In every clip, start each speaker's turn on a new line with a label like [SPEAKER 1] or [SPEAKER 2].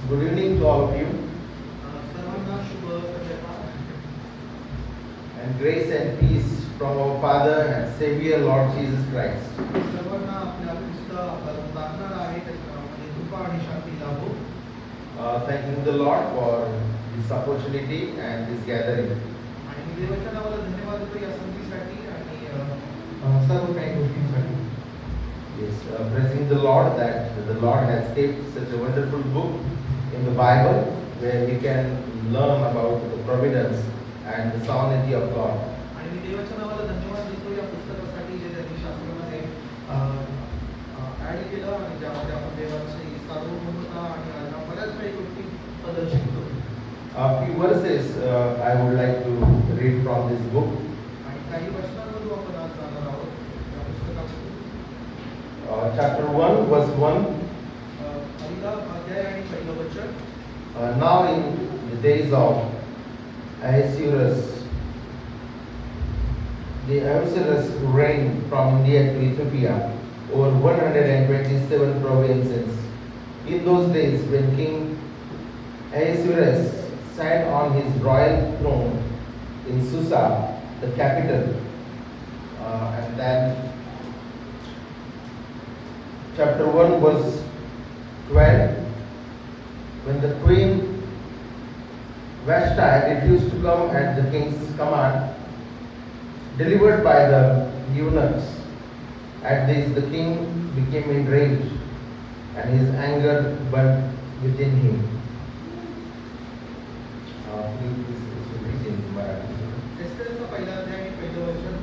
[SPEAKER 1] Good evening to all of you,
[SPEAKER 2] सर्वांना शुभ संध्याकाळ.
[SPEAKER 1] and grace and peace from our Father and Savior Lord Jesus Christ.
[SPEAKER 2] सर्वांना आपल्या ख्रिस्त दाखणार आहे त्याच्या नावामध्ये कृपा आणि शांती लाभो.
[SPEAKER 1] Thanking the Lord for this opportunity and this gathering.
[SPEAKER 2] आणि मी देवाच्या नावाला धन्यवाद देतो या संधीसाठी आणि सर्व काही गोष्टींसाठी.
[SPEAKER 1] Yes, praising the Lord that the Lord has kept such a wonderful book in the Bible where we can learn about the providence and the sovereignty of God.
[SPEAKER 2] आणि मी देवाच्या नावाला धन्यवाद देतो या पुस्तकासाठी जे त्यांनी शास्त्रामध्ये ऍड केलं आणि ज्यामध्ये आपण देवाची सार्वभौमता आणि अशा बऱ्याच काही गोष्टी बद्दल शिकतो.
[SPEAKER 1] A few verses I would like to read from this book.
[SPEAKER 2] आणि काही वचनांमधून आपण आज जाणार आहोत या पुस्तकातून.
[SPEAKER 1] Chapter 1, verse 1.
[SPEAKER 2] पहिला अध्याय आणि पहिलं वचन.
[SPEAKER 1] Now in the days of Ahasuerus, the Ahasuerus reigned from India to Ethiopia over 127 provinces. In those days, when King Ahasuerus sat on his royal throne in Susa, the capital, and then chapter 1, verse 12. When the queen Vashti refused to come at the king's command, delivered by the eunuchs, at this the king became enraged, and his anger burned within him. Please read in Marathi.
[SPEAKER 2] एस्तेरचा पहिला अध्याय आणि पहिलं वचन.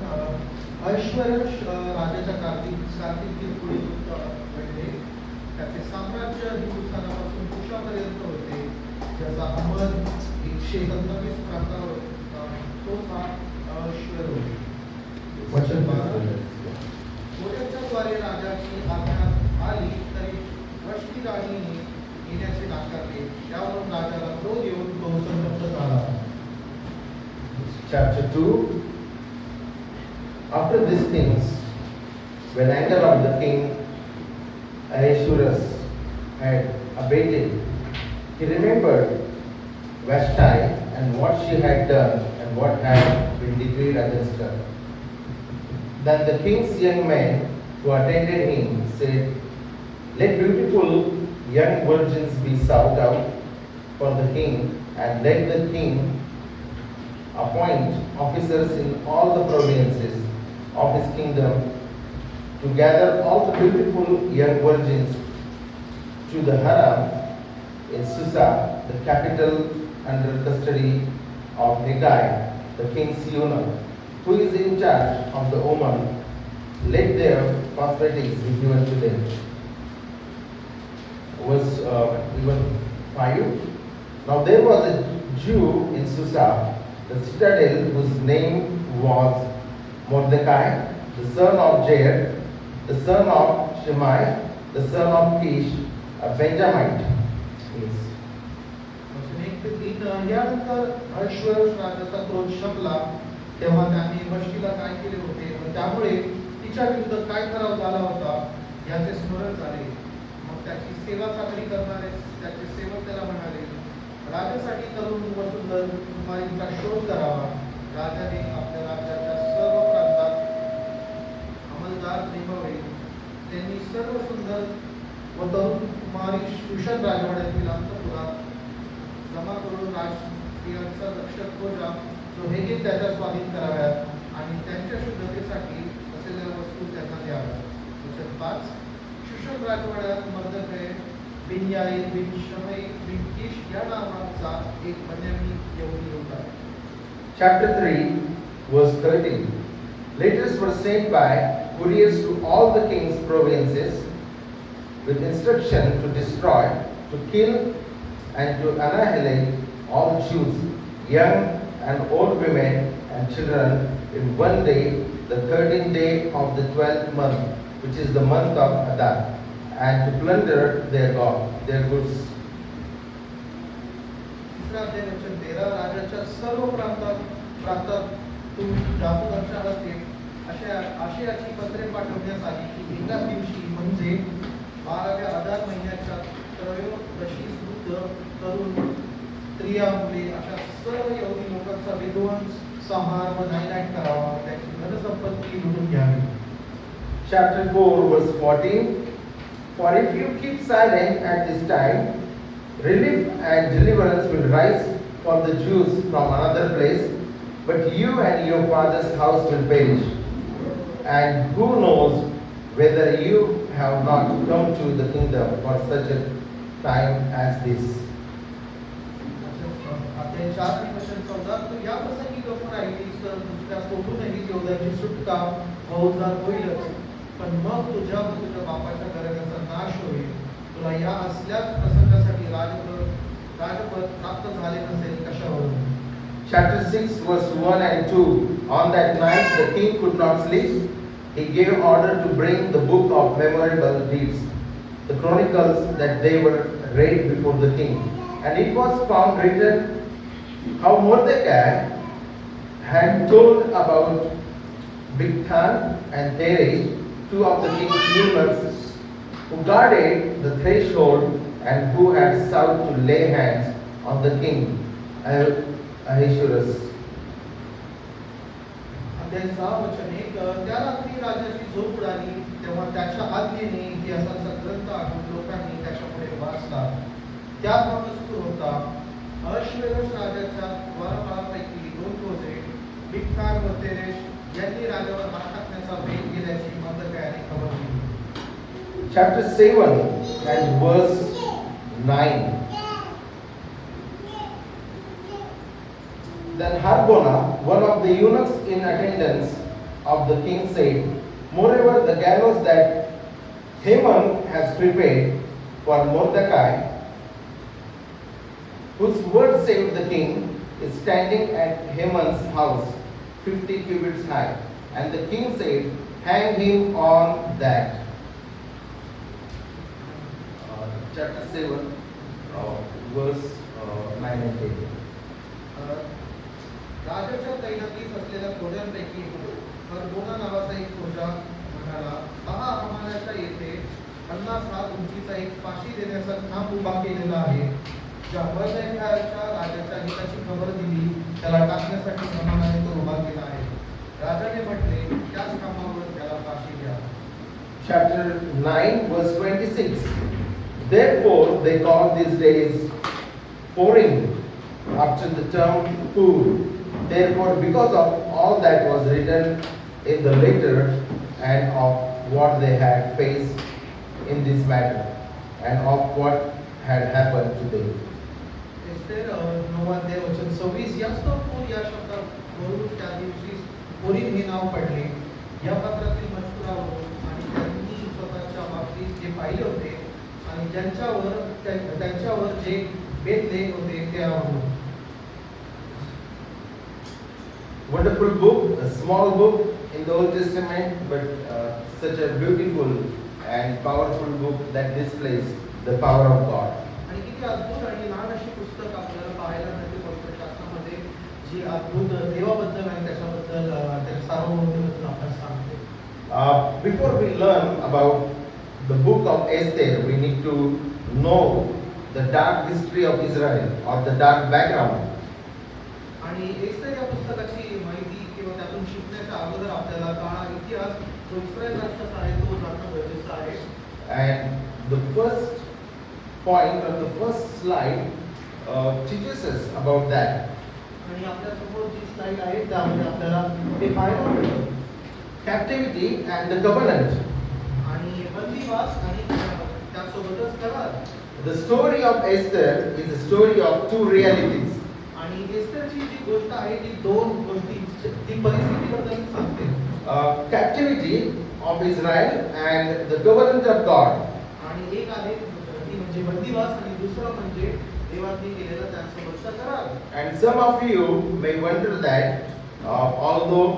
[SPEAKER 2] ऐश्वर्यश राजाच्या कारकीर्दीतील पुढे घडले. त्याचे साम्राज्य हिंदुस्थानापासून कुशापर्यंत होते, ज्याचा अंमल 127 प्रांतावर होता. तोच हा ऐश्वर्य होता. वचन 12. घोड्याच्या द्वारे राजाची आज्ञा आली तरी वष्टी राणीने येण्याचे नाकारले. त्यावरून राजाला क्रोध येऊन तो संतप्त झाला.
[SPEAKER 1] Chapter 2. After these things, when anger of the king Ahasuerus had abated, he remembered Vashti and what she had done and what had been decreed against her. Then the king's young men who attended him said, "Let beautiful young virgins be sought out for the king, and let the king appoint officers in all the provinces of his kingdom to gather all the beautiful young virgins to the harem in Susa, the capital, under custody of Hegai, the king's eunuch, who is in charge of the woman. Let their cosmetics be given to them." Verse even 5. Now there was a Jew in Susa, the citadel, whose name was Mordecai, the son of Jair, the son of Shimei, the son of Kish, a Benjamite. Yes.
[SPEAKER 2] वचन 1 ते 3. यानंतर ऐश्वर्यश राजाचा क्रोध शमला, तेव्हा त्यांनी वष्टीला काय केले होते व त्यामुळे तिच्या विरुद्ध काय ठराव झाला होता याचे स्मरण झाले. मग त्याची सेवा चाकरी करणारे त्याचे सेवक त्याला म्हणाले, राजासाठी तरुण व सुंदर कुमारींचा शोध करावा. राजाने आपल्या राज्याच्या सर्व प्रांतात अंमलदार नेमावे. त्यांनी सर्व सुंदर व तरुण कुमारी शूशन राजवाड्यातील अंतपुरात जमा करून राजकीयांचा रक्षक खोजा जो हे त्याच्या स्वाधीन कराव्यात आणि त्यांच्या शुद्धतेसाठी असलेल्या वस्तू त्यांना द्याव्या. वचन 5. शूशन राजवाड्यात मर्दकै, बिन याईर, बिन शमई, बिन किश या नावाचा एक बन्यामीन यहुदी होता.
[SPEAKER 1] Chapter 3, verse 13. Letters were sent by couriers to all the king's provinces with instruction to destroy, to kill, and to annihilate all Jews, young and old women and children, in one day, the 13th day of the 12th month, which is the month of Adar, and to plunder their goods.
[SPEAKER 2] तिसरा अध्याय वचन 13. राजाच्या सर्व प्रांतातून जासूसांच्या हस्ते आशयाची पत्रे पाठवण्यात आली की एका दिवशी म्हणजे 12व्या अदार महिन्याच्या त्रयोदशी शुद्ध तरुण स्त्रिया मुले अशा सर्व यहुदी लोकांचा विध्वंस संहार व नायनाट करावा त्यांची धनसंपत्ती लुटून घ्यावी.
[SPEAKER 1] Chapter 4, verse 14. For if you keep silent at this time, relief and deliverance will rise for the Jews from another place, but you and your father's house will perish. And who knows whether you have not come to the kingdom for such a time as this.
[SPEAKER 2] अध्याय 4 आणि वचन 14. तू या प्रसंगी गप्प राहिलीस तर दुसऱ्या तोडूनही योद्धाची सुटका बहुधा होईलच, पण मग तुझ्या व तुझ्या बापाच्या घराण्याचा नाश होईल. तुला या असल्याच प्रसंगासाठी राजपद प्राप्त झाले नसेल कशावरून.
[SPEAKER 1] Chapter 6, verse 1 and 2. On that night the king could not sleep. He gave order to bring the book of memorable deeds, the chronicles that they were read before the king. And it was found written how Mordecai had told about Bigthan and Teresh, two of the king's eunuchs, who guarded the threshold and who had sought to lay hands on the king Ahasuerus.
[SPEAKER 2] अध्याय 6 वचन 1. त्या रात्री राजाची झोप उडाली तेव्हा त्याच्या आज्ञेने इतिहासाचा ग्रंथ आणून लोकांनी त्याच्यापुढे वाचला. त्यात मजकूर होता, अहश्वेरोश राजाच्या द्वारपालांपैकी 2 रोजे बिगथान व तेरेश यांनी राजावर हात टाकण्याचा बेत केल्याची मर्दकायाने खबर दिली.
[SPEAKER 1] Chapter 7 and verse 9. Then Harbona, one of the eunuchs in attendance of the king, said, Moreover, the gallows that Haman has prepared for Mordecai, whose word saved the king, is standing at Haman's house, 50 cubits high. And the king said, Hang him on that. Chapter 7, verse 9 and 10.
[SPEAKER 2] राजाच्या तैनातीत असलेल्या खोज्यांपैकी हरबोना नावाचा एक खोजा म्हणाला, पहा, हमानाच्या येथे 50 हात उंचीचा एक फाशी देण्याचा खांब उभा केलेला आहे. ज्या मर्दकायाच्या राजाच्या हिताची खबर दिली त्याला टाकण्यासाठी हमानाने तो उभा केला आहे. राजाने म्हटले, त्याच खांबावर त्याला फाशी द्या.
[SPEAKER 1] Chapter 9, verse 26. Therefore they call these days Purim, after the term Pur. Therefore, because of all that was written in the letter and of what they had faced in this matter and of what had happened to them.
[SPEAKER 2] Esther 9 अध्याय वचन 26. यास्तव या शब्दावरून त्या दिवशी पुरीम हे नाव पडले. या पत्रातील मजकुरावरून आणि त्यांनी स्वतःच्या बाबतीत जे पाहिले होते आणि त्यांच्यावर जे बेतले होते त्यावरून.
[SPEAKER 1] Wonderful book, a small book in the Old Testament, but such a beautiful and powerful book that displays the power of God.
[SPEAKER 2] आणि किती अद्भुत आणि लहान अशी पुस्तक आपल्याला पाहायला मिळते पवित्र शास्त्रामध्ये, जी अद्भुत देवाबद्दल आणि त्याच्याबद्दल त्याच्या सार्वभौमतेबद्दल आपल्याला सांगते.
[SPEAKER 1] Before we learn about the book of Esther, we need to know the dark history of Israel or the dark background.
[SPEAKER 2] आणि एस्तेर या पुस्तकाची माहिती किंवा त्यातून शिकण्याच्या अगोदर आपल्याला काळा इतिहास जो इस्रायल राष्ट्राचा आहे तो जाणणं गरजेचं आहे.
[SPEAKER 1] And the first point on the first slide teaches us about that.
[SPEAKER 2] आणि आपल्या समोर जी स्लाइड आहे त्यामध्ये आपल्याला ते पाहायला मिळतं.
[SPEAKER 1] Captivity and the covenant.
[SPEAKER 2] आणि बंदिवास आणि त्यासोबतच करार.
[SPEAKER 1] The story of Esther is a story of two realities.
[SPEAKER 2] आणि एस्तेरची जी गोष्ट आहे ती 2 गोष्टी ती परिस्थितीबद्दल सांगते.
[SPEAKER 1] Captivity of Israel and the covenant of God.
[SPEAKER 2] आणि एक आहे ती म्हणजे बंदिवास आणि दुसरं म्हणजे देवाने केलेला त्यांच्यासोबतचा करार.
[SPEAKER 1] And some of you may wonder that although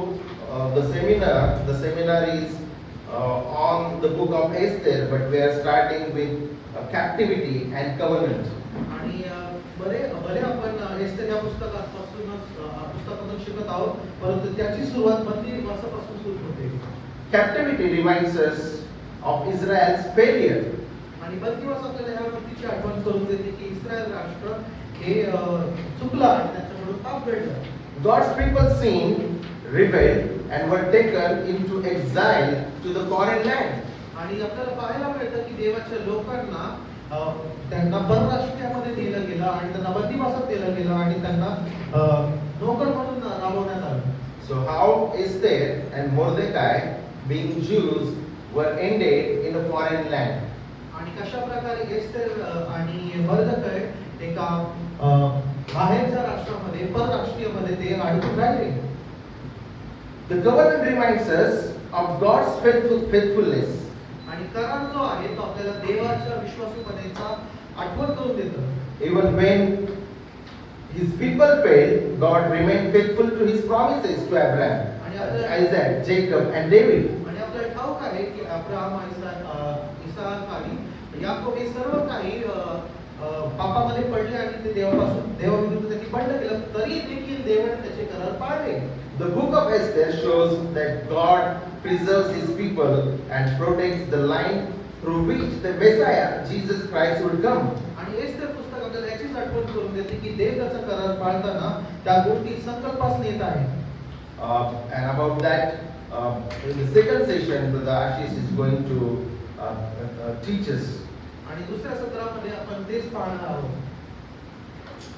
[SPEAKER 1] the seminar is on the book of Esther, but we are starting with captivity and covenant.
[SPEAKER 2] आणि बरे आपण एस्तेर या पुस्तकातून शिकत आहोत, परंतु त्याची सुरुवात बंदिवासापासून सुरू होते.
[SPEAKER 1] Captivity reminds us of Israel's failure.
[SPEAKER 2] आणि बंदिवास आपल्याला ह्या गोष्टीची आठवण करून देते की इस्रायल राष्ट्र हे चुकलं आणि त्यांच्याकडून पाप घडलं.
[SPEAKER 1] God's people sinned, rebelled, and were taken into exile to the foreign land.
[SPEAKER 2] आणि आपल्याला पाहायला मिळतं की देवाच्या लोकांना त्यांना परराष्ट्रामध्ये नेलं गेलं आणि त्यांना बंदिवासात नेलं गेलं आणि त्यांना नोकर म्हणून राबवण्यात आलं.
[SPEAKER 1] So how Esther and Mordecai, being Jews, were ended in a foreign land?
[SPEAKER 2] आणि कशा प्रकारे एस्तेर आणि मर्दकै एका बाहेरच्या राष्ट्रामध्ये परराष्ट्रीयमध्ये ते अडकून राहिले.
[SPEAKER 1] The covenant reminds us of God's faithfulness.
[SPEAKER 2] आणि करार जो आहे तो आपल्याला देवाच्या विश्वासूपणेचा आठवण करून देतो.
[SPEAKER 1] Even when his people failed, God remained faithful to his promises to Abraham, Isaac, Jacob, and David.
[SPEAKER 2] आणि आपल्याला ठाऊक आहे की अब्राहम, इसाक आणि याकोब हे सर्व काही पापामध्ये पडले आणि ते देवाविरुद्ध त्यांनी बंड केलं, तरी देखील देवाने त्याचे करार पाळले.
[SPEAKER 1] The book of Esther shows that God preserves his people and protects the line through which the Messiah, Jesus Christ, would come.
[SPEAKER 2] आणि एस्तेर पुस्तक आपल्याला याचीच आठवण करून देते की देव त्याचा करार पाळताना त्या गोष्टी संकल्पास येत आहे.
[SPEAKER 1] And about that, in the second session, Brother Ashish is going to teach us.
[SPEAKER 2] आणि दुसऱ्या सत्रामध्ये आपण तेच पाहणार आहोत.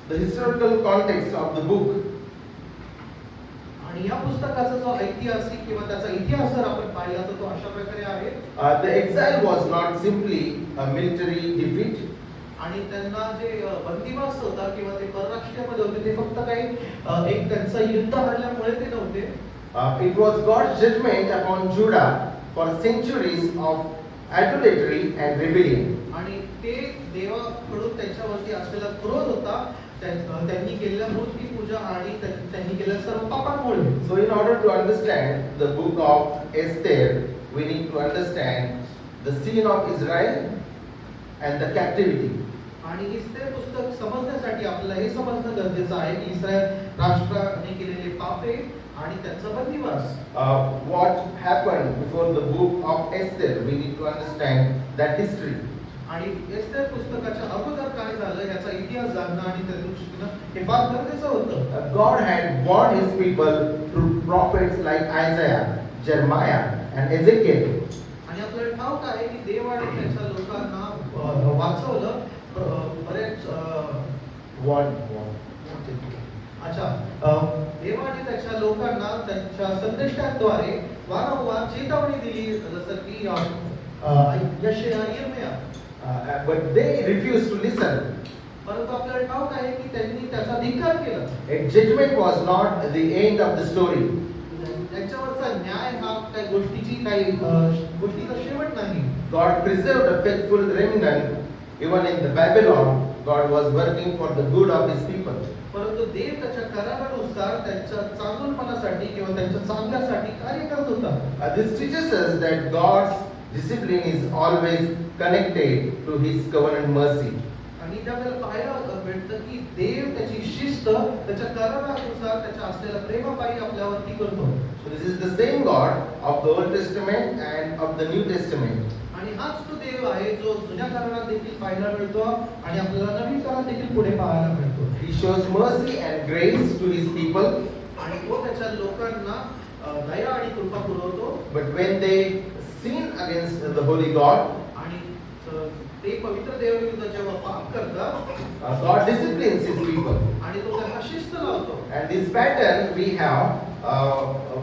[SPEAKER 1] The historical context of the book.
[SPEAKER 2] आणि या पुस्तकाचा जो ऐतिहासिक किंवा त्याचा इतिहास जर आपण पाहिला तर तो अशा प्रकारे आहे.
[SPEAKER 1] The exile was not simply a military defeat.
[SPEAKER 2] आणि त्यांना जे बंदिवास होता किंवा ते परराष्ट्रीयमध्ये होते ते फक्त काही एक त्यांचं युद्ध हरल्यामुळे ते नव्हते.
[SPEAKER 1] It was God's judgment upon Judah for centuries of idolatry and rebellion.
[SPEAKER 2] आणि ते देवाकडून त्यांच्यावरती असलेला क्रोध होता, त्यांनी केलेल्या मूर्ती पूजा आणि त्यांनी केलेल्या सर्व पापांमुळे.
[SPEAKER 1] So in order to understand the book of Esther, we need to understand the sin of Israel and the captivity.
[SPEAKER 2] आणि इस्रायल पुस्तक समजण्यासाठी आपल्याला हे समजणं गरजेचं आहे की इस्रायल राष्ट्राने केलेले पापे आणि त्यांचा बंदिवास.
[SPEAKER 1] What happened before the book of Esther? We need to understand that history.
[SPEAKER 2] आणि एस्तेर पुस्तकाच्या अगोदर काय झालं याचा इतिहास जाणणं आणि त्या दृष्टीनं हे फार गरजेचं होतं.
[SPEAKER 1] God had warned his people through prophets like Isaiah, Jeremiah, and Ezekiel.
[SPEAKER 2] आणि आपल्याला ठाऊक आहे की देवाने त्याच्या लोकांना वाचवलं बरेच अच्छा देवाने त्याच्या लोकांना त्यांच्या संदेशांद्वारे वारंवार चेतावणी दिली, जसं की यशाया, यिर्मया.
[SPEAKER 1] But they refused to listen.
[SPEAKER 2] परंतु आपल्याला ठाऊक आहे की त्यांनी त्याचा धिक्कार केला.
[SPEAKER 1] A judgment was not the end of the story.
[SPEAKER 2] त्यांच्यावरचा न्याय हा काही गोष्टीचा शेवट नाही.
[SPEAKER 1] God preserved a faithful remnant. Even in the Babylon, God was working for the good of his people.
[SPEAKER 2] परंतु देव त्याच्या करारानुसार त्यांच्या चांगुलपणासाठी किंवा त्यांच्या चांगल्यासाठी कार्य करत होता.
[SPEAKER 1] This teaches us that God's discipline is always connected to his covenant mercy.
[SPEAKER 2] आणि त्यावेळेला पाहायला भेटतं की देव त्याची शिस्त त्याच्या करारानुसार त्याच्या असलेल्या प्रेमापायी आपल्यावरती करतो.
[SPEAKER 1] So this is the same God of the Old Testament and of the New Testament.
[SPEAKER 2] आणि हाच तो देव आहे जो जुन्या करारात देखील पाहायला मिळतो आणि आपल्याला नवीन करारात देखील पुढे पाहायला मिळतो.
[SPEAKER 1] He shows mercy and grace to his people.
[SPEAKER 2] आणि तो त्याच्या लोकांना दया आणि कृपा पुरवतो.
[SPEAKER 1] But when they sin against the holy God,
[SPEAKER 2] आणि ते पवित्र देवाविरुद्ध जेव्हा पाप करतात,
[SPEAKER 1] God disciplines his people.
[SPEAKER 2] आणि तो त्यांना शिस्त लावतो.
[SPEAKER 1] And this pattern we have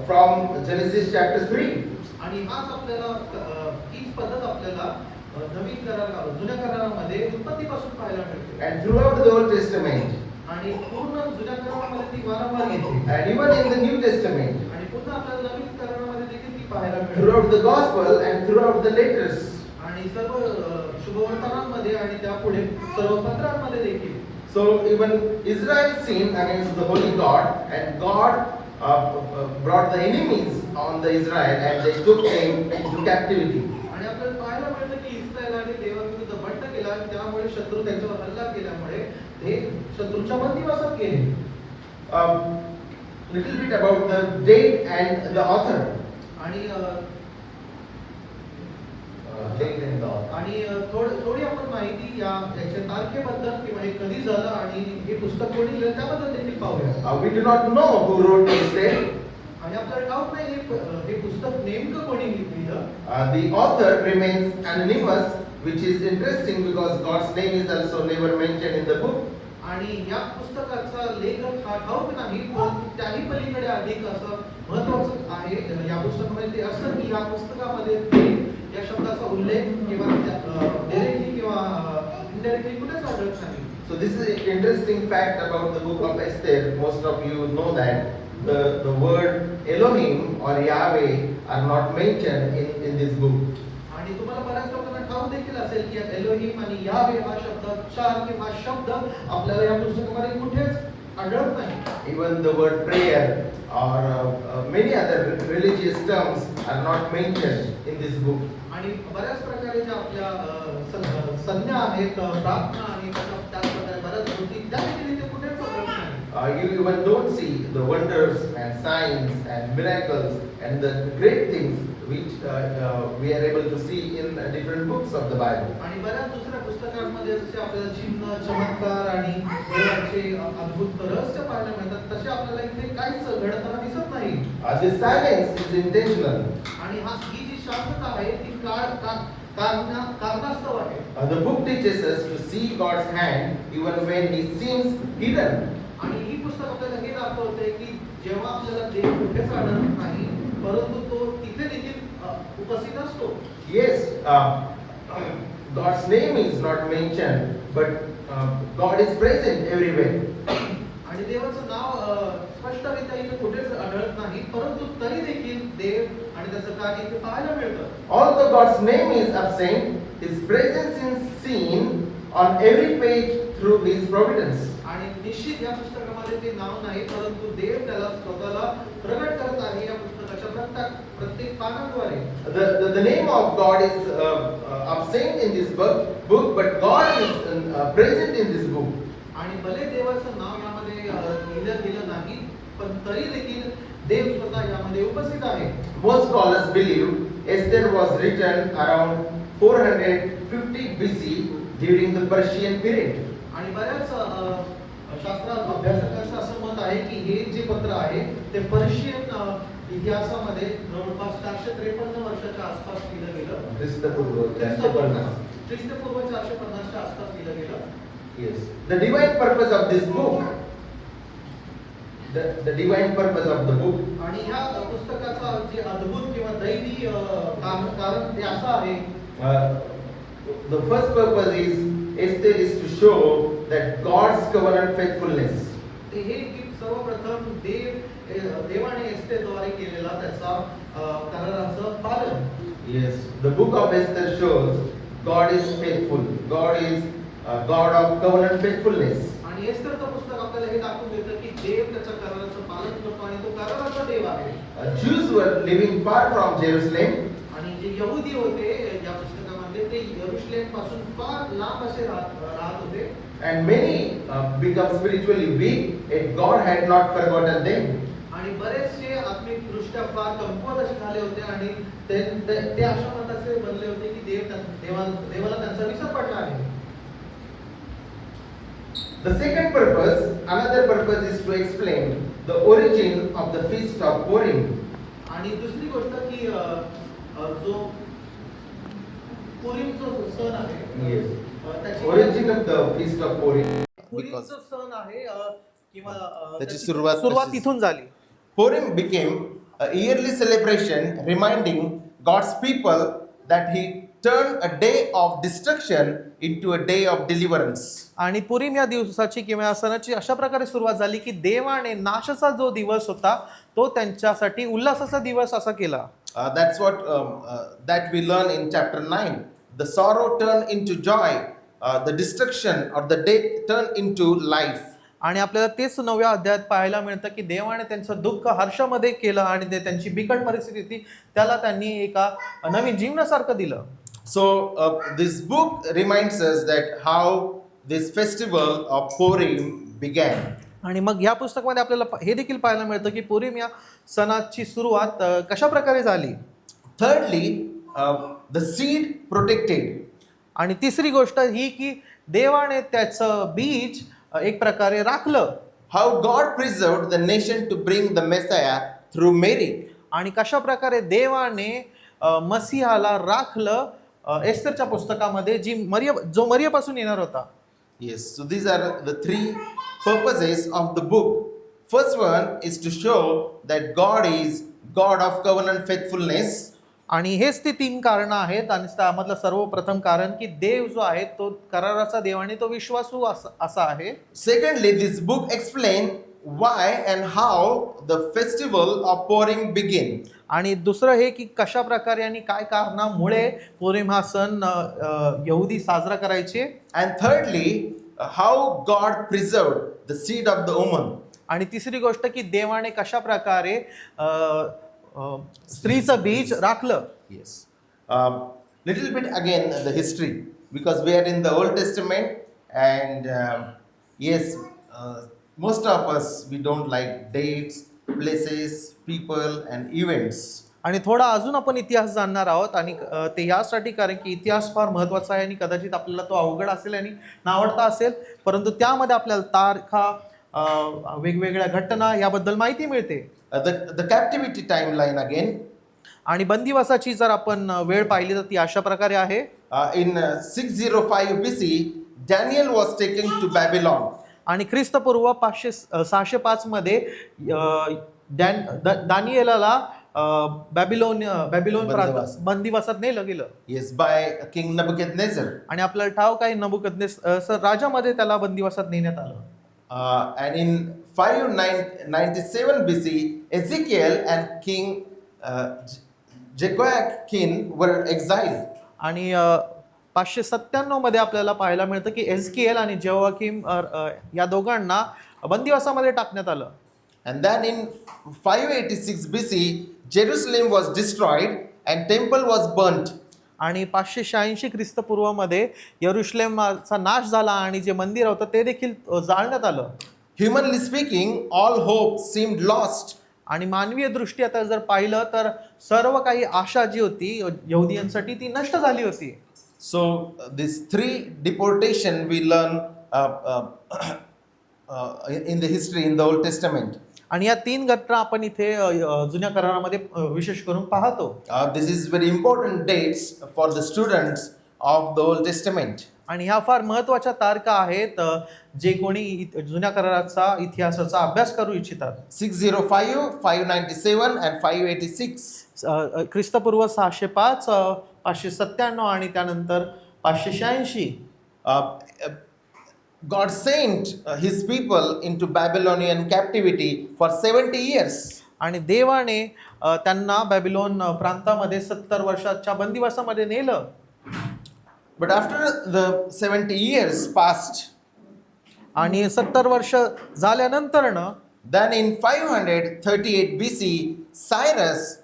[SPEAKER 1] from Genesis chapter 3.
[SPEAKER 2] आणि हाच आपल्याला हीच पद्धत आपल्याला नवीन करार जुन्या करारामध्ये उत्पत्तीपासून पाहायला मिळते.
[SPEAKER 1] And throughout the Old Testament.
[SPEAKER 2] आणि पूर्ण जुन्या करारामध्ये ती वारंवार येते.
[SPEAKER 1] And even in the New Testament.
[SPEAKER 2] आणि पुन्हा आपल्याला नवीन करारामध्ये देखील ती पाहायला मिळते.
[SPEAKER 1] Throughout the gospel and throughout the letters.
[SPEAKER 2] आणि सर्व शुभवर्तमानांमध्ये आणि त्यापुढे सर्व पत्रांमध्ये देखील.
[SPEAKER 1] So even Israel sinned against the holy God, and God brought the enemies on the Israel and they took them into captivity.
[SPEAKER 2] आणि आपल्याला पाहायला मिळतं की इस्रायलाने देवाविरुद्ध बंड केला आणि त्यामुळे शत्रू त्यांच्यावर हल्ला केल्यामुळे ते शत्रूच्या बंदिवासात गेले.
[SPEAKER 1] Little bit about the date and the author.
[SPEAKER 2] आणि
[SPEAKER 1] date and dawn.
[SPEAKER 2] आणि थोडी आपण माहिती याच्या तारखेबद्दल किंवा हे कधी झालं आणि हे पुस्तक कोणी लिहिलं त्याबद्दल देखील पाहूया.
[SPEAKER 1] We do not know who wrote this tale.
[SPEAKER 2] आणि आपल्याला ठाऊक नाही हे पुस्तक नेमकं कोणी लिहिलं.
[SPEAKER 1] The author remains anonymous, which is interesting because God's name is also never mentioned in the book.
[SPEAKER 2] आणि या पुस्तकाचा लेखक हा ठाऊक नाही, परंतु त्याही पलीकडे अधिक असं महत्त्वाचं आहे या पुस्तकामध्ये ते असं की या पुस्तकामध्ये ते या शब्दाचा उल्लेख किंवा डायरेक्टली किंवा इनडायरेक्टली कुठेच आढळत नाही.
[SPEAKER 1] So this is an interesting fact about the book of Esther. Most of you know that the word Elohim or Yahweh are not mentioned in this book.
[SPEAKER 2] आणि तुम्हाला बऱ्याच लोकांना ठाऊक देखील असेल की एलोहिम आणि यावे हा शब्द आपल्याला या पुस्तकामध्ये कुठेच आढळत नाही.
[SPEAKER 1] Even the word prayer or many other religious terms are not mentioned in this book.
[SPEAKER 2] आणि बऱ्याच प्रकारे ज्या आपल्या संज्ञा आहेत प्रार्थना आणि त्याच प्रकारे बऱ्याच गोष्टी त्या देखील इथे कुठेच आढळत नाही.
[SPEAKER 1] You even don't see the wonders and signs and miracles and the great things which we are able to see in different books of the Bible.
[SPEAKER 2] आणि बऱ्याच दुसऱ्या पुस्तकांमध्ये जसे आपल्याला चिन्ह चमत्कार आणि देवाचे अद्भुत रहस्य पाहायला मिळतात तसे आपल्याला इथे काहीच घडताना दिसत नाही.
[SPEAKER 1] This silence is intentional.
[SPEAKER 2] आणि ही जी शांतता आहे ती कारणास्तव आहे.
[SPEAKER 1] The book teaches us to see God's hand even when He seems hidden.
[SPEAKER 2] आणि ही पुस्तक आपल्याला हे दाखवते की जेव्हा आपल्याला देव कुठेच आढळत नाही परंतु तो तिथे देखील उपस्थित असतो.
[SPEAKER 1] Yes, God's name is not mentioned, but God is present everywhere.
[SPEAKER 2] आणि देवाचं नाव स्पष्टरित्या इथे कुठेच आढळत नाही परंतु तरी देखील देव आणि त्याचं कार्य इथे पाहायला मिळतं.
[SPEAKER 1] Although God's name is absent, His presence is seen on every page through His providence.
[SPEAKER 2] आणि निश्चित या पुस्तकामध्ये ते नाव नाही परंतु देव त्याला स्वतःला प्रगट करत आहे या पुस्तकाच्या प्रत्येक पानाद्वारे.
[SPEAKER 1] The name of God is absent in this book, but God is present in this book.
[SPEAKER 2] आणि भले देवाचं नाव यामध्ये लिहिलं गेलं नाही पण तरी देखील देव स्वतः यामध्ये उपस्थित आहे.
[SPEAKER 1] Most scholars believe Esther was written around 450 BC during the Persian period.
[SPEAKER 2] आणि बऱ्याच शास्त्र अभ्यासकांचं असं मत आहे की हे जे पत्र आहे ते पर्शियन इतिहासामध्ये जवळपास 453 वर्षाच्या आसपास लिहिलं गेलं.
[SPEAKER 1] ख्रिस्तपूर्व
[SPEAKER 2] ख्रिस्तपूर्व 450 च्या आसपास लिहिलं गेलं.
[SPEAKER 1] Yes. The divine purpose of this book, the divine purpose of the book,
[SPEAKER 2] आणि ह्या पुस्तकाचा जे अद्भुत किंवा दैवी कारण ते असं आहे.
[SPEAKER 1] The first purpose is Esther is to show that God's covenant faithfulness.
[SPEAKER 2] ते हे की सर्वप्रथम देवाने एस्तेरद्वारे केलेला त्याचा कराराचं पालन.
[SPEAKER 1] Yes, the book of Esther shows God is faithful. God is God of covenant faithfulness.
[SPEAKER 2] आणि एस्तेरचं पुस्तक आपल्याला हे दाखवून देतं की देव त्याच्या कराराचं पालन करतो आणि तो कराराचा देव आहे.
[SPEAKER 1] Jews were living far from Jerusalem.
[SPEAKER 2] आणि जे यहुदी होते या पुस्तकामध्ये ते यरूशलेम पासून फार लांब असे राहत होते.
[SPEAKER 1] And many become spiritually weak, and God had not forgotten them.
[SPEAKER 2] आणि बरेचसे आत्मिक दृष्ट्या फार कमकुवत असे झाले होते आणि ते अशा मताचे बनले होते की देवाला त्यांचा विसर पडला आहे.
[SPEAKER 1] The second purpose, another purpose is to explain the origin of the feast of Purim.
[SPEAKER 2] आणि दुसरी गोष्ट की जो पुरीमचा सण आहे.
[SPEAKER 1] Yes.
[SPEAKER 2] त्याची
[SPEAKER 1] Origin of the feast of Purim.
[SPEAKER 2] पुरीमचा सण आहे किंवा
[SPEAKER 1] त्याची सुरुवात
[SPEAKER 2] तिथून झाली.
[SPEAKER 1] Purim became a yearly celebration reminding God's people that He turned a day of destruction into a day of deliverance.
[SPEAKER 2] आणि पुरीम या दिवसाची किंवा या सणाची अशा प्रकारे सुरुवात झाली की देवाने नाशाचा जो दिवस होता तो त्यांच्यासाठी उल्हासाचा दिवस असा केला.
[SPEAKER 1] That's what that we learn in chapter 9. The sorrow turned into joy, the destruction or the death turned into life.
[SPEAKER 2] आणि आपल्याला तेच 9व्या अध्यायात पाहायला मिळतं की देवाने त्यांचं दुःख हर्षामध्ये केलं आणि ते त्यांची बिकट परिस्थिती होती त्याला त्यांनी एका नवीन जीवनासारखं दिलं.
[SPEAKER 1] So this book reminds us that how this festival of Purim began.
[SPEAKER 2] आणि मग या पुस्तकामध्ये आपल्याला हे देखील पाहायला मिळतं की पुरीम या सणाची सुरुवात कशा प्रकारे झाली.
[SPEAKER 1] Thirdly, the seed protected.
[SPEAKER 2] आणि तिसरी गोष्ट ही की देवाने त्याचं बीज एक प्रकारे राखलं.
[SPEAKER 1] How God preserved the nation to bring the Messiah through Mary.
[SPEAKER 2] आणि कशा प्रकारे देवाने मसीहाला राखलं एस्थरच्या पुस्तकामध्ये जो मरियपासून येणार होता.
[SPEAKER 1] Yes, so these are the three purposes of the book. First one is to show that God is God of covenant faithfulness.
[SPEAKER 2] आणि हेच ते 3 कारणं आहेत. आणि त्यामधलं सर्वप्रथम कारण की देव जो आहे तो कराराचा देव आणि तो विश्वासू असा आहे.
[SPEAKER 1] Secondly, this book explain why and how the festival of Purim begin.
[SPEAKER 2] आणि दुसरं हे की कशा प्रकारे आणि काय कारणामुळे पुरीम हा सण यहुदी साजरा करायचे.
[SPEAKER 1] And thirdly, how God preserved the seed of the woman.
[SPEAKER 2] आणि तिसरी गोष्ट की देवाने कशा प्रकारे स्त्रीचं बीज राखलं.
[SPEAKER 1] Yes. Little bit again the history, because we are in the Old Testament, and yes, most of us we don't like dates, places, people, and events.
[SPEAKER 2] आणि थोडा अजून आपण इतिहास जाणणार आहोत. आणि ते यासाठी कारण की इतिहास फार महत्त्वाचा आहे आणि कदाचित आपल्याला तो अवघड असेल आणि नावडता असेल, परंतु त्यामध्ये आपल्याला तारखा वेगवेगळ्या घटना याबद्दल माहिती मिळते.
[SPEAKER 1] The captivity timeline again.
[SPEAKER 2] आणि बंदिवासाची जर आपण वेळ पाहिली तर ती अशा प्रकारे आहे.
[SPEAKER 1] In 605 BC, Daniel was taken to Babylon.
[SPEAKER 2] आणि ख्रिस्तपूर्व 605 मध्ये दानिएलाला बॅबिलोन बंदिवासात नेलं गेलं.
[SPEAKER 1] Yes, by King Nebuchadnezzar.
[SPEAKER 2] आणि आपल्याला ठाऊक आहे नबुकदनेस्सर राजामध्ये त्याला बंदिवासात नेण्यात आलं.
[SPEAKER 1] And in 597 BC, Ezekiel and King Jehoiakim were exiled.
[SPEAKER 2] आणि 597 मध्ये आपल्याला पाहायला मिळतं की एझेकिएल आणि जेहोयाकीम या दोघांना बंदिवासामध्ये टाकण्यात आलं.
[SPEAKER 1] And then in 586 BC, Jerusalem was destroyed and temple was burnt.
[SPEAKER 2] आणि 586 ख्रिस्तपूर्वमध्ये यरुशलेमचा नाश झाला आणि जे मंदिर होतं ते देखील जाळण्यात आलं.
[SPEAKER 1] Humanly speaking, all hope seemed lost.
[SPEAKER 2] आणि मानवीय दृष्टी आता जर पाहिलं तर सर्व काही आशा जी होती यहुदीयांसाठी ती नष्ट झाली होती.
[SPEAKER 1] So these three deportation we learn in the history in the Old Testament.
[SPEAKER 2] आणि या 3 घटना आपण इथे जुन्या करारामध्ये विशेष करून पाहतो.
[SPEAKER 1] This is very important dates for the students of the Old Testament.
[SPEAKER 2] आणि ह्या फार महत्त्वाच्या तारखा आहेत जे कोणी जुन्या कराराचा इतिहासाचा अभ्यास करू इच्छितात.
[SPEAKER 1] 605, 597 and 586.
[SPEAKER 2] ख्रिस्तपूर्व 605, 597 आणि त्यानंतर 586.
[SPEAKER 1] God sent his people into Babylonian captivity for 70 years.
[SPEAKER 2] आणि देवाने त्यांना बॅबिलोन प्रांतामध्ये 70 वर्षाच्या बंदिवासामध्ये नेलं.
[SPEAKER 1] But after the 70 years passed,
[SPEAKER 2] आणि 70 वर्ष झाल्यानंतरनं
[SPEAKER 1] then in 538 BC, Cyrus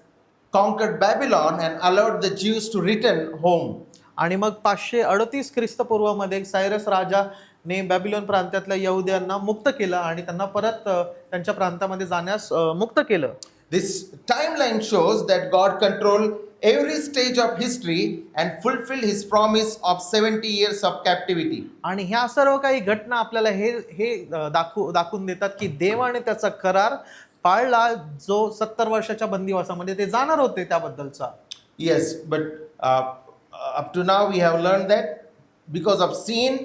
[SPEAKER 1] conquered Babylon and allowed the Jews to return home.
[SPEAKER 2] आणि मग 538 ख्रिस्तपूर्वमध्ये सायरस राजाने बॅबिलोन प्रांतातल्या यहुद्यांना मुक्त केलं आणि त्यांना परत त्यांच्या प्रांतामध्ये जाण्यास मुक्त केलं.
[SPEAKER 1] This timeline shows that God controlled every stage of history and fulfilled his promise of 70 years of captivity.
[SPEAKER 2] आणि ह्या सर्व काही घटना आपल्याला हे दाखवून देतात की देवाने त्याचा करार पाळला जो 70 वर्षाच्या बंदिवासामध्ये ते जाणार होते त्याबद्दलचा.
[SPEAKER 1] Yes, but up to now we have learned that because of sin,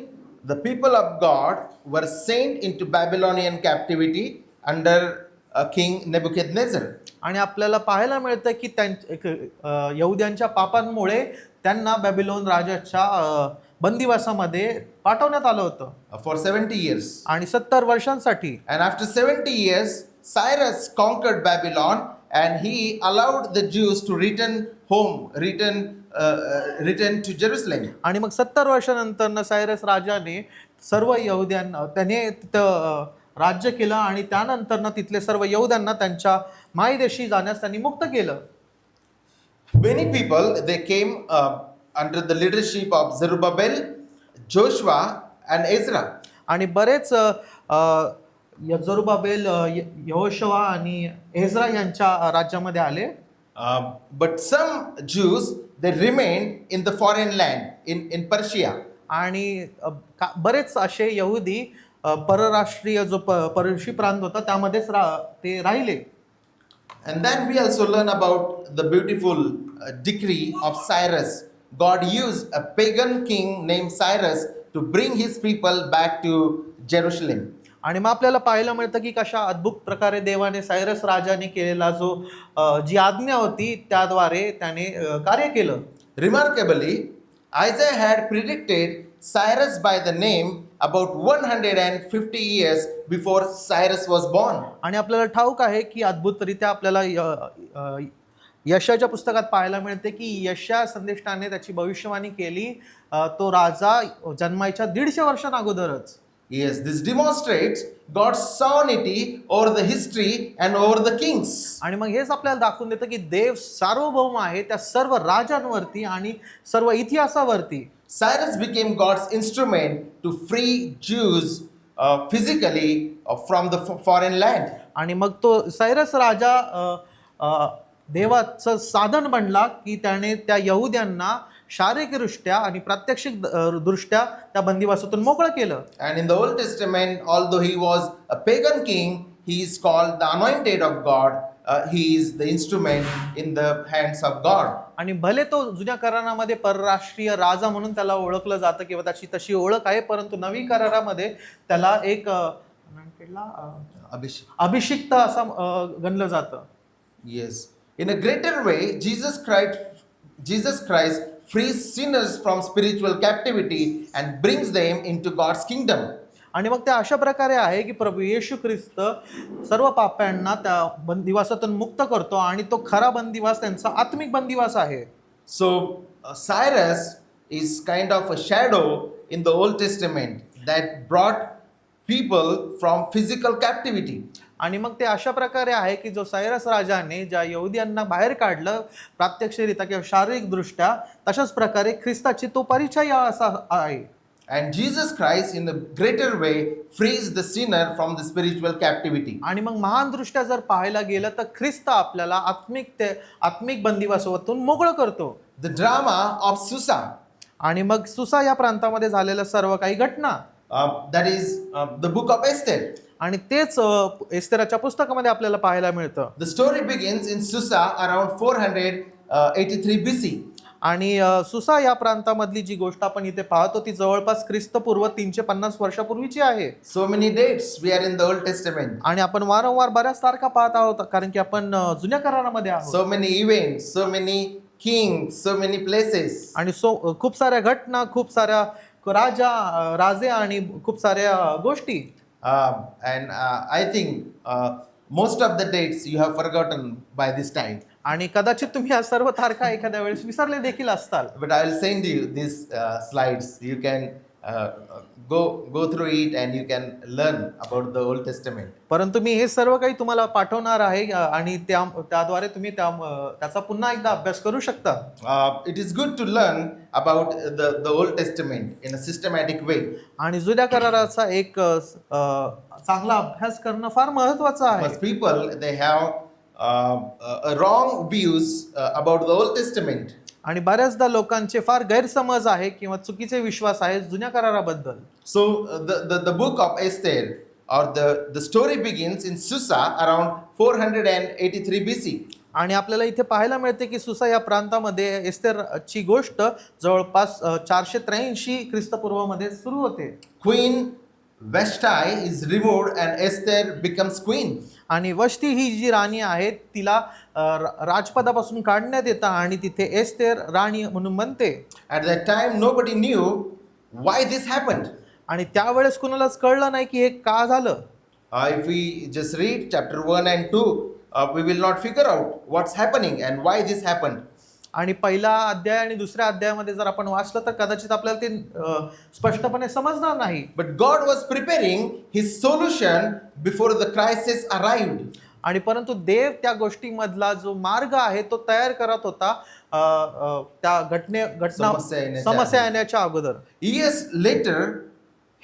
[SPEAKER 1] the people of God were sent into Babylonian captivity under King Nebuchadnezzar.
[SPEAKER 2] आणि आपल्याला पाहायला मिळतं की यहुद्यांच्या पापांमुळे त्यांना बॅबिलोन राजाच्या बंदिवासामध्ये पाठवण्यात आलं होतं
[SPEAKER 1] For 70 years.
[SPEAKER 2] आणि 70 वर्षांसाठी.
[SPEAKER 1] And after 70 years, Cyrus conquered Babylon and he allowed the Jews to return home, return to Jerusalem.
[SPEAKER 2] आणि मग 70 वर्षानंतर सायरस राजाने सर्व यहुद्यांना त्याने तिथं राज्य केलं आणि त्यानंतर तिथले सर्व यहुद्यांना त्यांच्या मायदेशी जाण्यास त्यांनी मुक्त केलं.
[SPEAKER 1] Many people they came under the leadership of Zerubbabel, Joshua and Ezra.
[SPEAKER 2] आणि बरेच जरुबाबेल, यहोशुआ आणि एझरा यांच्या राज्यामध्ये आले.
[SPEAKER 1] But some Jews, they remained in the foreign land, in Persia.
[SPEAKER 2] आणि बरेच असे यहुदी परराष्ट्रीय जो पर्शी प्रांत होता त्यामध्येच ते राहिले.
[SPEAKER 1] And then we also learn about the beautiful decree of Cyrus. God used a pagan king named Cyrus to bring his people back to Jerusalem.
[SPEAKER 2] आणि मग आपल्याला पाहायला मिळतं की कशा अद्भुत प्रकारे देवाने सायरस राजाने केलेला जो जी आज्ञा होती त्याद्वारे त्याने कार्य केलं.
[SPEAKER 1] Remarkably, Isaiah had predicted Cyrus by the name about 150 years before Cyrus was born.
[SPEAKER 2] आणि आपल्याला ठाऊक आहे की अद्भुतरित्या आपल्याला यशाच्या पुस्तकात पाहायला मिळते की यशा संदेष्टाने त्याची भविष्यवाणी केली तो राजा जन्मायच्या 150 वर्षांअगोदरच.
[SPEAKER 1] Yes, this demonstrates God's sovereignty over the history and over the kings.
[SPEAKER 2] आणि मग हेच आपल्याला दाखवून देतं की देव सार्वभौम आहे त्या सर्व राजांवरती आणि सर्व इतिहासावरती.
[SPEAKER 1] Cyrus became God's instrument to free Jews physically from the foreign land.
[SPEAKER 2] आणि मग तो सायरस राजा देवाचं साधन बनला की त्याने त्या यहुद्यांना शारीरिकदृष्ट्या आणि प्रात्यक्षिक दृष्ट्या त्या बंदिवासातून मोकळं केलं.
[SPEAKER 1] And in the Old Testament, although he was a pagan king, he is called the anointed of God. He is the instrument in the hands of God.
[SPEAKER 2] आणि भले तो जुन्या करारामध्ये परराष्ट्रीय राजा म्हणून त्याला ओळखलं जातं किंवा त्याची तशी ओळख आहे, परंतु नवी करारामध्ये त्याला एक अभिषिक्त असं गणलं जातं.
[SPEAKER 1] Yes. In a greater way, Jesus Christ frees sinners from spiritual captivity and brings them into God's kingdom.
[SPEAKER 2] आणि मग ते अशा प्रकारे आहे की प्रभू येशू ख्रिस्त सर्व पाप्यांना त्या बंदिवासातून मुक्त करतो आणि तो खरा बंदिवास त्यांचा आत्मिक बंदिवास आहे.
[SPEAKER 1] So Cyrus is kind of a shadow in the Old Testament that brought people from physical captivity.
[SPEAKER 2] आणि मग ते अशा प्रकारे आहे की जो सायरस राजाने ज्या यहुद्यांना बाहेर काढलं प्रात्यक्षिकरित्या किंवा शारीरिकदृष्ट्या, तशाच प्रकारे ख्रिस्ताची तो परिचय असा आहे.
[SPEAKER 1] And Jesus Christ in a greater way frees the sinner from the spiritual captivity.
[SPEAKER 2] आणि मग महान दृष्ट्या जर पाहायला गेलं तर ख्रिस्त आपल्याला आत्मिक बंदिवासातून मोकळं करतो.
[SPEAKER 1] The drama of Susa.
[SPEAKER 2] आणि मग सुसा या प्रांतामध्ये झालेल्या सर्व काही घटना,
[SPEAKER 1] that is the book of Esther.
[SPEAKER 2] आणि तेच एस्तेराच्या पुस्तकामध्ये आपल्याला पाहायला मिळतं.
[SPEAKER 1] The story begins in Susa around 483 BC.
[SPEAKER 2] आणि सुसा या प्रांतामधली जी गोष्ट आपण इथे पाहतो ती जवळपास ख्रिस्तपूर्व 350 वर्षापूर्वीची आहे.
[SPEAKER 1] So many dates we are in the Old Testament.
[SPEAKER 2] आणि आपण वारंवार बऱ्याच तारखा पाहत आहोत कारण की आपण जुन्या करारामध्ये आहोत.
[SPEAKER 1] So many events, so many kings, so many places.
[SPEAKER 2] आणि खूप साऱ्या घटना, खूप साऱ्या राजे आणि खूप साऱ्या गोष्टी.
[SPEAKER 1] And I think most of the dates you have forgotten by this time.
[SPEAKER 2] आणि कदाचित तुम्ही या सर्व तारखा एखाद्या वेळेस विसरले देखील असताल.
[SPEAKER 1] But I will send you these slides. You can go through it and you can learn about the Old Testament.
[SPEAKER 2] परंतु मी हे सर्व काही तुम्हाला पाठवणार आहे आणि त्याद्वारे तुम्ही त्याचा पुन्हा एकदा अभ्यास करू शकता.
[SPEAKER 1] It is good to learn about the Old Testament in a systematic way.
[SPEAKER 2] आणि जुन्या कराराचा एक चांगला अभ्यास करणं फार महत्त्वाचं आहे.
[SPEAKER 1] Because people they have wrong views about the Old Testament.
[SPEAKER 2] आणि बऱ्याचदा लोकांचे फार गैरसमज आहे किंवा चुकीचे विश्वास आहेत जुन्या कराराबद्दल.
[SPEAKER 1] So the book of Esther or the story begins in Susa around 483 BC.
[SPEAKER 2] आणि आपल्याला इथे पाहायला मिळते की सुसा या प्रांतामध्ये एस्तेरची गोष्ट जवळपास 483 ख्रिस्तपूर्व मध्ये सुरू होते.
[SPEAKER 1] Queen Vashti is removed and Esther becomes queen.
[SPEAKER 2] आणि वष्टी ही जी राणी आहे तिला राजपदापासून काढण्यात येतं आणि तिथे एस्तेर राणी म्हणून बनते.
[SPEAKER 1] At that time nobody knew why this happened.
[SPEAKER 2] आणि त्यावेळेस कुणालाच कळलं नाही की हे का झालं.
[SPEAKER 1] If we just read chapter 1 and 2, we will not figure out what's happening and why this happened.
[SPEAKER 2] आणि पहिला अध्याय आणि दुसऱ्या अध्यायामध्ये जर आपण वाचलं तर कदाचित आपल्याला ते स्पष्टपणे समजणार नाही.
[SPEAKER 1] But God was preparing his solution before the crisis arrived.
[SPEAKER 2] आणि परंतु देव त्या गोष्टीमधला जो मार्ग आहे तो तयार करत होता त्या समस्या येण्याच्या अगोदर.
[SPEAKER 1] Years later,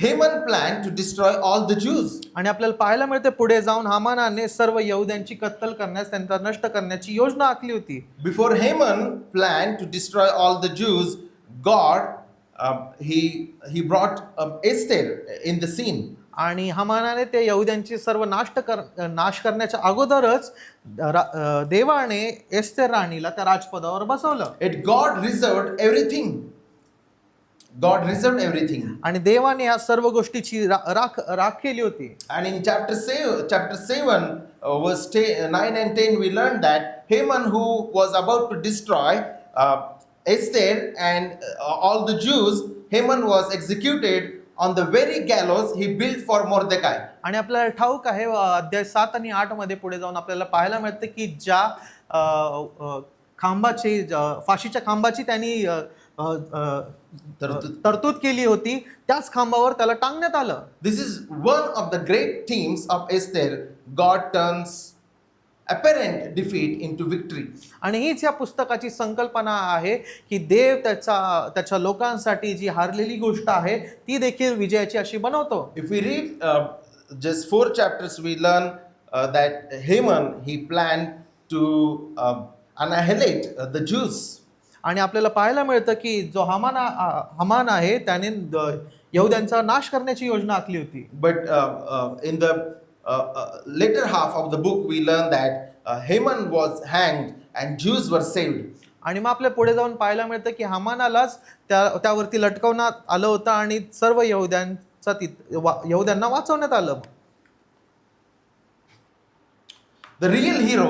[SPEAKER 1] Haman planned to destroy all the Jews.
[SPEAKER 2] आणि आपल्याला पाहायला मिळते पुढे जाऊन हामानाने सर्व यहुद्यांची कत्तल करण्यास, त्यांना नष्ट करण्याची योजना आखली होती.
[SPEAKER 1] Before Haman planned to destroy all the Jews, God he brought Esther in the scene.
[SPEAKER 2] आणि हामानाने ते यहुद्यांची सर्व नाश करण्याच्या अगोदरच देवाने एस्तेर राणीला त्या राजपदावर बसवलं.
[SPEAKER 1] It God reserved everything. God reserved everything.
[SPEAKER 2] आणि देवाने या सर्व गोष्टीची राख केली होती.
[SPEAKER 1] And in chapter 7 verse 9 and 10 we learned that Haman, who was about to destroy Esther and all the Jews, Haman was executed on the very gallows he built for Mordecai.
[SPEAKER 2] आणि आपल्याला ठाऊक आहे अध्याय 7 आणि 8 मध्ये पुढे जाऊन आपल्याला पाहायला मिळते की ज्या खांबाची फाशीच्या खांबाची त्यांनी तरतूद केली होती त्याच खांबावर त्याला टांगण्यात आलं.
[SPEAKER 1] This is one of the great themes of Esther. God turns apparent defeat into victory.
[SPEAKER 2] आणि हीच या पुस्तकाची संकल्पना आहे की देव त्याच्या लोकांसाठी जी हारलेली गोष्ट आहे ती देखील विजयाची अशी बनवतो.
[SPEAKER 1] If we read just 4 chapters, we learn that Haman, he planned to annihilate the Jews.
[SPEAKER 2] आणि आपल्याला पाहायला मिळतं की जो हमान आहे त्याने यहुद्यांचा नाश करण्याची योजना आखली होती.
[SPEAKER 1] But in the later half of the book, we learn that Haman was hanged and Jews were saved.
[SPEAKER 2] आणि मग आपल्या पुढे जाऊन पाहायला मिळतं की हामानालाच त्यावरती लटकवण्यात आलं होतं आणि सर्व यहुद्यांना वाचवण्यात आलं.
[SPEAKER 1] The real hero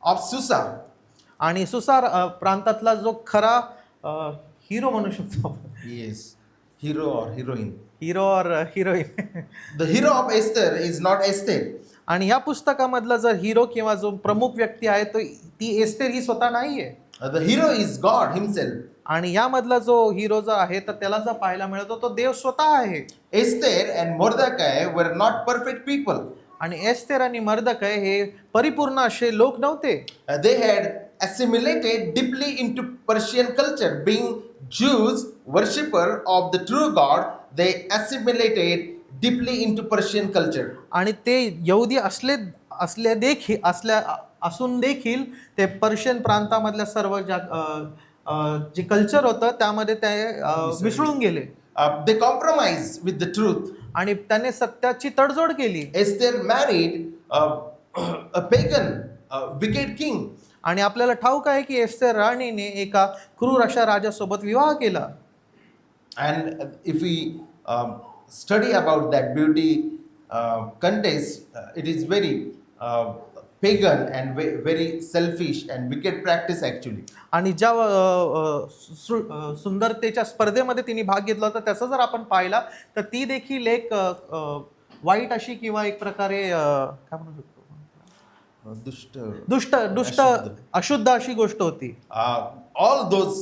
[SPEAKER 1] of Susa.
[SPEAKER 2] आणि सुसार प्रांतातला जो खरा हिरो म्हणू शकतो आपण.
[SPEAKER 1] Yes, hero or heroine.
[SPEAKER 2] Hero और heroine.
[SPEAKER 1] The hero of Esther is not Esther.
[SPEAKER 2] आणि ह्या पुस्तकामधला जर हिरो किंवा जो प्रमुख व्यक्ती आहे तो ती एस्तेर ही स्वतः नाहीये.
[SPEAKER 1] The hero is God himself.
[SPEAKER 2] आणि यामधला जो हिरो जो आहे तर त्याला जर पाहायला मिळतो तो देव स्वतः आहे.
[SPEAKER 1] Esther and Mordecai were not perfect people.
[SPEAKER 2] आणि एस्तेर आणि मर्दकय हे परिपूर्ण असे लोक नव्हते.
[SPEAKER 1] They had assimilated deeply into Persian culture. Being Jews, worshipper of the true God, they assimilated deeply into Persian culture.
[SPEAKER 2] आणि ते यहुदी असून देखील ते पर्शियन प्रांतामधल्या सर्व जे कल्चर होतं त्यामध्ये ते मिसळून गेले.
[SPEAKER 1] They compromised with the truth.
[SPEAKER 2] आणि त्याने सत्याची तडजोड केली.
[SPEAKER 1] Esther married a pagan, wicked king.
[SPEAKER 2] आणि आपल्याला ठाऊक आहे की एस्तेर राणीने एका क्रूर अशा राजासोबत विवाह केला.
[SPEAKER 1] And if we study about that beauty contest, it is very pagan and very selfish and wicked practice actually.
[SPEAKER 2] आणि ज्या सुंदरतेच्या स्पर्धेमध्ये तिने भाग घेतला होता त्याचा जर आपण पाहिला तर ती देखील एक वाईट अशी किंवा एक प्रकारे काय म्हणू शकतो दुष्ट अशुद्ध अशी गोष्ट होती.
[SPEAKER 1] All those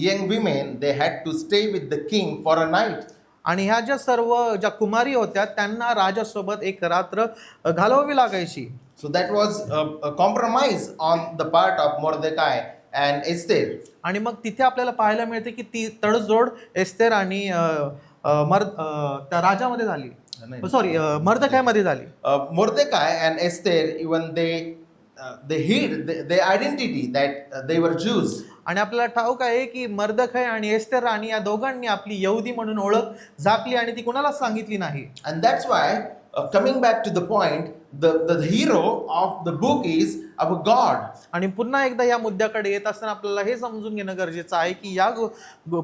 [SPEAKER 1] young women, they had to stay with the king for a night.
[SPEAKER 2] आणि ह्या ज्या कुमारी होत्या त्यांना राजासोबत एक रात्र घालवावी लागायची.
[SPEAKER 1] So that was a compromise on the part of Mordecai and Esther.
[SPEAKER 2] आणि मग तिथे आपल्याला पाहायला मिळते की ती तडजोड एस्तेर आणि त्या राजामध्ये झाली. सॉरी मर्दकायमध्ये झाली.
[SPEAKER 1] Mordecai and Esther, even they hid their identity that they were Jews.
[SPEAKER 2] आणि आपल्याला ठाऊक आहे की मर्दकाय आणि एस्तेर राणी या दोघांनी आपली यहुदी म्हणून ओळख झाकली आणि ती कुणालाच सांगितली नाही.
[SPEAKER 1] And that's why coming back to the point, the hero of the book is our God.
[SPEAKER 2] आणि पुन्हा एकदा या मुद्द्याकडे येत असताना आपल्याला हे समजून घेणं गरजेचं आहे की या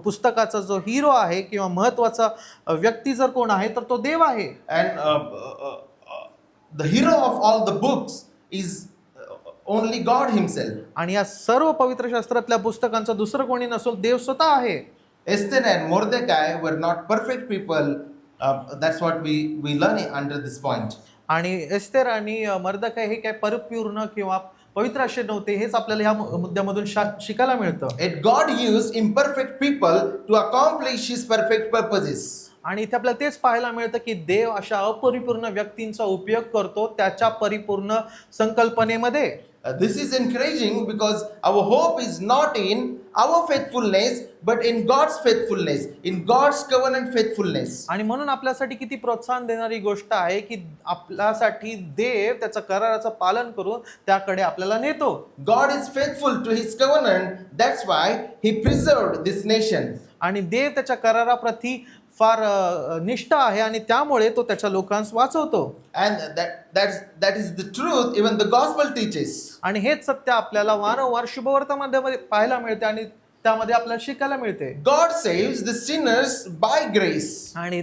[SPEAKER 2] पुस्तकाचा जो हिरो आहे किंवा महत्वाचा व्यक्ती जर कोण आहे तर तो देव आहे.
[SPEAKER 1] And the hero of all the books is only God himself.
[SPEAKER 2] आणि या सर्व पवित्र शास्त्रातल्या पुस्तकांचा दुसरं कोणी नसून देव स्वतः आहे.
[SPEAKER 1] Esther and Mordecai were not perfect people. That's what we learn under this point.
[SPEAKER 2] आणि एस्तेर आणि मर्दकाय हे काय परिपूर्ण किंवा पवित्र असे नव्हते हेच आपल्याला या मुद्द्यामधून शिकायला मिळतं.
[SPEAKER 1] Yet God used imperfect people to accomplish his perfect purposes.
[SPEAKER 2] आणि इथे आपल्याला तेच पाहायला मिळतं की देव अशा अपरिपूर्ण व्यक्तींचा उपयोग करतो त्याच्या परिपूर्ण संकल्पनेमध्ये.
[SPEAKER 1] This is encouraging because our hope is not in our faithfulness but in God's faithfulness, in God's covenant faithfulness.
[SPEAKER 3] आणि म्हणून आपल्यासाठी किती प्रोत्साहन देणारी गोष्ट आहे की आपल्यासाठी देव त्याचं कराराचं पालन करून त्याकडे आपल्याला नेतो.
[SPEAKER 1] God is faithful to his covenant. That's why he preserved this nation.
[SPEAKER 3] आणि देव त्याच्या कराराप्रती फार निष्ठ आहे आणि त्यामुळे तो त्याच्या लोकांस वाचवतो.
[SPEAKER 1] And that is the truth even the gospel teaches.
[SPEAKER 3] आणि हेच सत्य आपल्याला वारंवार शुभवर्तमानामध्ये पाहायला मिळते आणि त्यामध्ये आपल्याला शिकायला मिळते.
[SPEAKER 1] God saves the sinners by grace.
[SPEAKER 3] आणि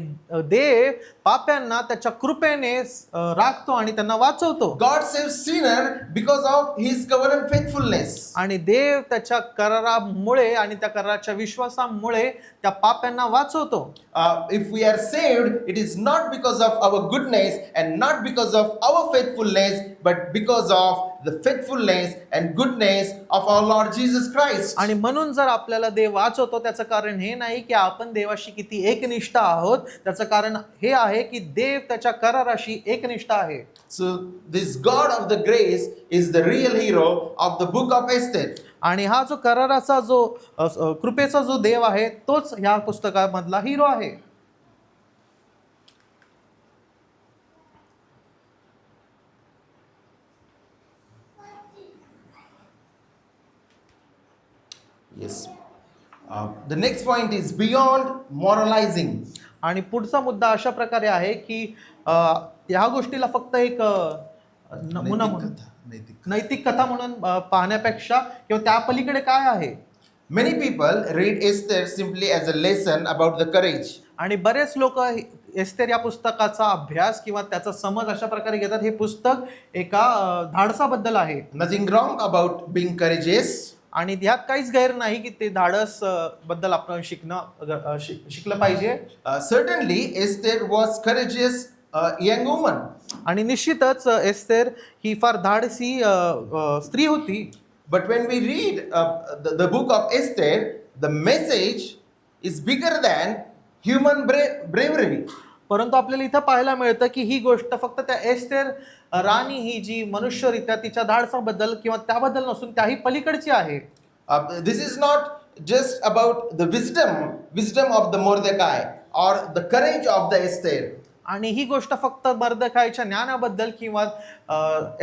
[SPEAKER 3] देव पाप्यांना त्याच्या कृपेने राखतो आणि त्यांना वाचवतो.
[SPEAKER 1] God saves sinner because of his covenant faithfulness.
[SPEAKER 3] आणि देव त्याच्या करारामुळे आणि त्या कराराच्या विश्वासामुळे त्या पाप्यांना वाचवतो.
[SPEAKER 1] If we are saved, it is not because of our goodness and not because of our faithfulness, but because of the faithfulness and goodness of our Lord Jesus Christ.
[SPEAKER 3] आणि म्हणून जर आपल्याला देव वाचवतो त्याचं कारण हे नाही की आपण देवाशी किती एकनिष्ठ आहोत, त्याचं कारण हे आहे की देव त्याच्या कराराशी एकनिष्ठ आहे.
[SPEAKER 1] So this God of the grace is the real hero of the book of Esther.
[SPEAKER 3] आणि हा जो कराराचा जो कृपेचा जो देव आहे तोच ह्या पुस्तकामधला हिरो आहे.
[SPEAKER 1] Yes. The next point is beyond moralizing.
[SPEAKER 3] आणि पुढचा मुद्दा अशा प्रकारे आहे की ह्या गोष्टीला फक्त एक नमुना म्हणून नैतिक कथा म्हणून पाहण्यापेक्षा किंवा त्या पलीकडे काय आहे.
[SPEAKER 1] Many people read Esther simply as a lesson about the courage.
[SPEAKER 3] आणि बरेच लोक एस्तेर या पुस्तकाचा अभ्यास किंवा त्याचा समज अशा प्रकारे घेतात हे पुस्तक एका धाडसाबद्दल आहे.
[SPEAKER 1] Nothing wrong about being courageous.
[SPEAKER 3] आणि यात काहीच गैर नाही की ते धाडस बद्दल आपण शिकलं पाहिजे.
[SPEAKER 1] Certainly Esther was courageous young woman.
[SPEAKER 3] आणि निश्चितच एस्तेर ही फार धाडसी स्त्री होती.
[SPEAKER 1] But when we read the book of Esther, the message is bigger than human bravery.
[SPEAKER 3] परंतु आपल्याला इथं पाहायला मिळतं की ही गोष्ट फक्त त्या एस्तेर राणी ही जी मनुष्यरित्या तिच्या धाडसाबद्दल किंवा त्याबद्दल नसून त्याही पलीकडची आहे.
[SPEAKER 1] This is not just about the wisdom of the Mordecai or the courage of the Esther.
[SPEAKER 3] आणि ही गोष्ट फक्त मर्दखायच्या ज्ञानाबद्दल किंवा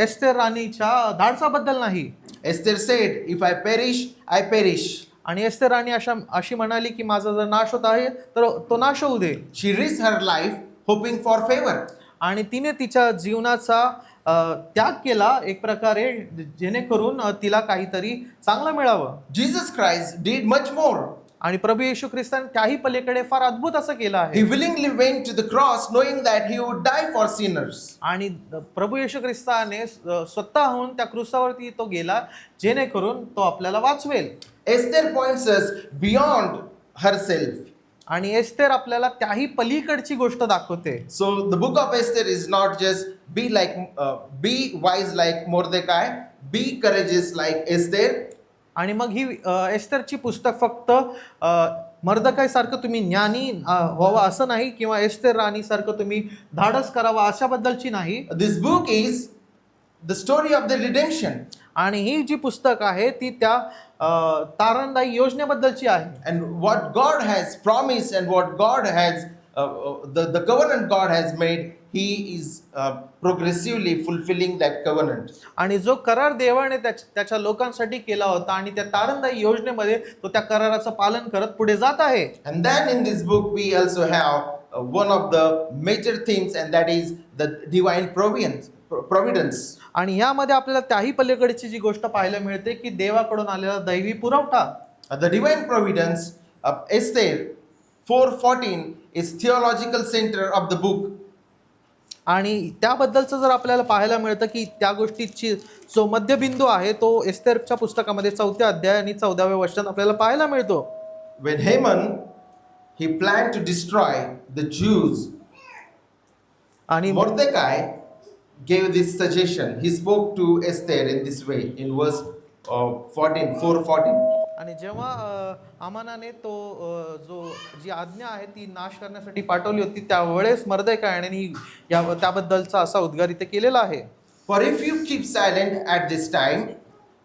[SPEAKER 3] एस्तेर राणीच्या धाडसाबद्दल नाही.
[SPEAKER 1] Esther said, "If I perish, I perish."
[SPEAKER 3] आणि एस्तेर राणी अशी म्हणाली की माझा जर नाश होत आहे तर तो नाश होऊ दे.
[SPEAKER 1] She risked her life hoping for favor.
[SPEAKER 3] आणि तिने तिच्या जीवनाचा त्याग केला एक प्रकारे जेणेकरून तिला काहीतरी चांगलं मिळावं.
[SPEAKER 1] Jesus Christ did much more.
[SPEAKER 3] आणि प्रभू येशू ख्रिस्तान त्याही पलीकडे फार अद्भुत असं केलं आहे.
[SPEAKER 1] He willingly went to the cross knowing that he would die for sinners.
[SPEAKER 3] आणि प्रभू येशू ख्रिस्ताने स्वतःहून त्या क्रूसावरती तो गेला जेणेकरून तो आपल्याला वाचवेल.
[SPEAKER 1] Esther points us beyond herself.
[SPEAKER 3] आणि एस्तेर आपल्याला त्याही पलीकडची गोष्ट दाखवते.
[SPEAKER 1] So the book of Esther is not just be wise like Mordecai, be courageous like Esther.
[SPEAKER 3] आणि मग ही एस्तेरची पुस्तक फक्त मर्दकाय सारखं तुम्ही ज्ञानी व्हावं असं नाही किंवा एस्तेर राणी सारखं तुम्ही धाडस करावा अशाबद्दलची नाही.
[SPEAKER 1] This book is the story of the redemption.
[SPEAKER 3] आणि ही जी पुस्तक आहे ती त्या तारणदायी योजनेबद्दलची आहे.
[SPEAKER 1] And what God has promised and what God has the covenant God has made, he is progressively fulfilling that covenant.
[SPEAKER 3] आणि जो करार देवाने त्याच्या लोकांसाठी केला होता आणि त्या तारणदायी योजनेमध्ये तो त्या कराराचं पालन करत पुढे जात आहे.
[SPEAKER 1] And then in this book we also have one of the major themes, and that is the divine providence.
[SPEAKER 3] आणि यामध्ये आपल्याला त्याही पलीकडची जी गोष्ट पाहायला मिळते की देवाकडून आलेला दैवी पुरवठा.
[SPEAKER 1] The divine providence of Esther 4:14 is theological center of the book.
[SPEAKER 3] आणि त्याबद्दलचं जर आपल्याला पाहायला मिळतं की त्या गोष्टीची जो मध्यबिंदू आहे तो एस्तेरच्या पुस्तकामध्ये 4 अध्याय आणि 14व्या वचनात आपल्याला पाहायला मिळतो.
[SPEAKER 1] When Haman he planned to destroy the Jews,
[SPEAKER 3] आणि
[SPEAKER 1] Mordecai gave this suggestion. He spoke to Esther in this way in verse 4:14.
[SPEAKER 3] आणि जेव्हा आमानाने तो जी आज्ञा आहे ती नाश करण्यासाठी पाठवली होती त्यावेळेस मर्दकायाने त्याबद्दलचा असा उद्गार इथे केलेला आहे.
[SPEAKER 1] For if you keep silent at this time,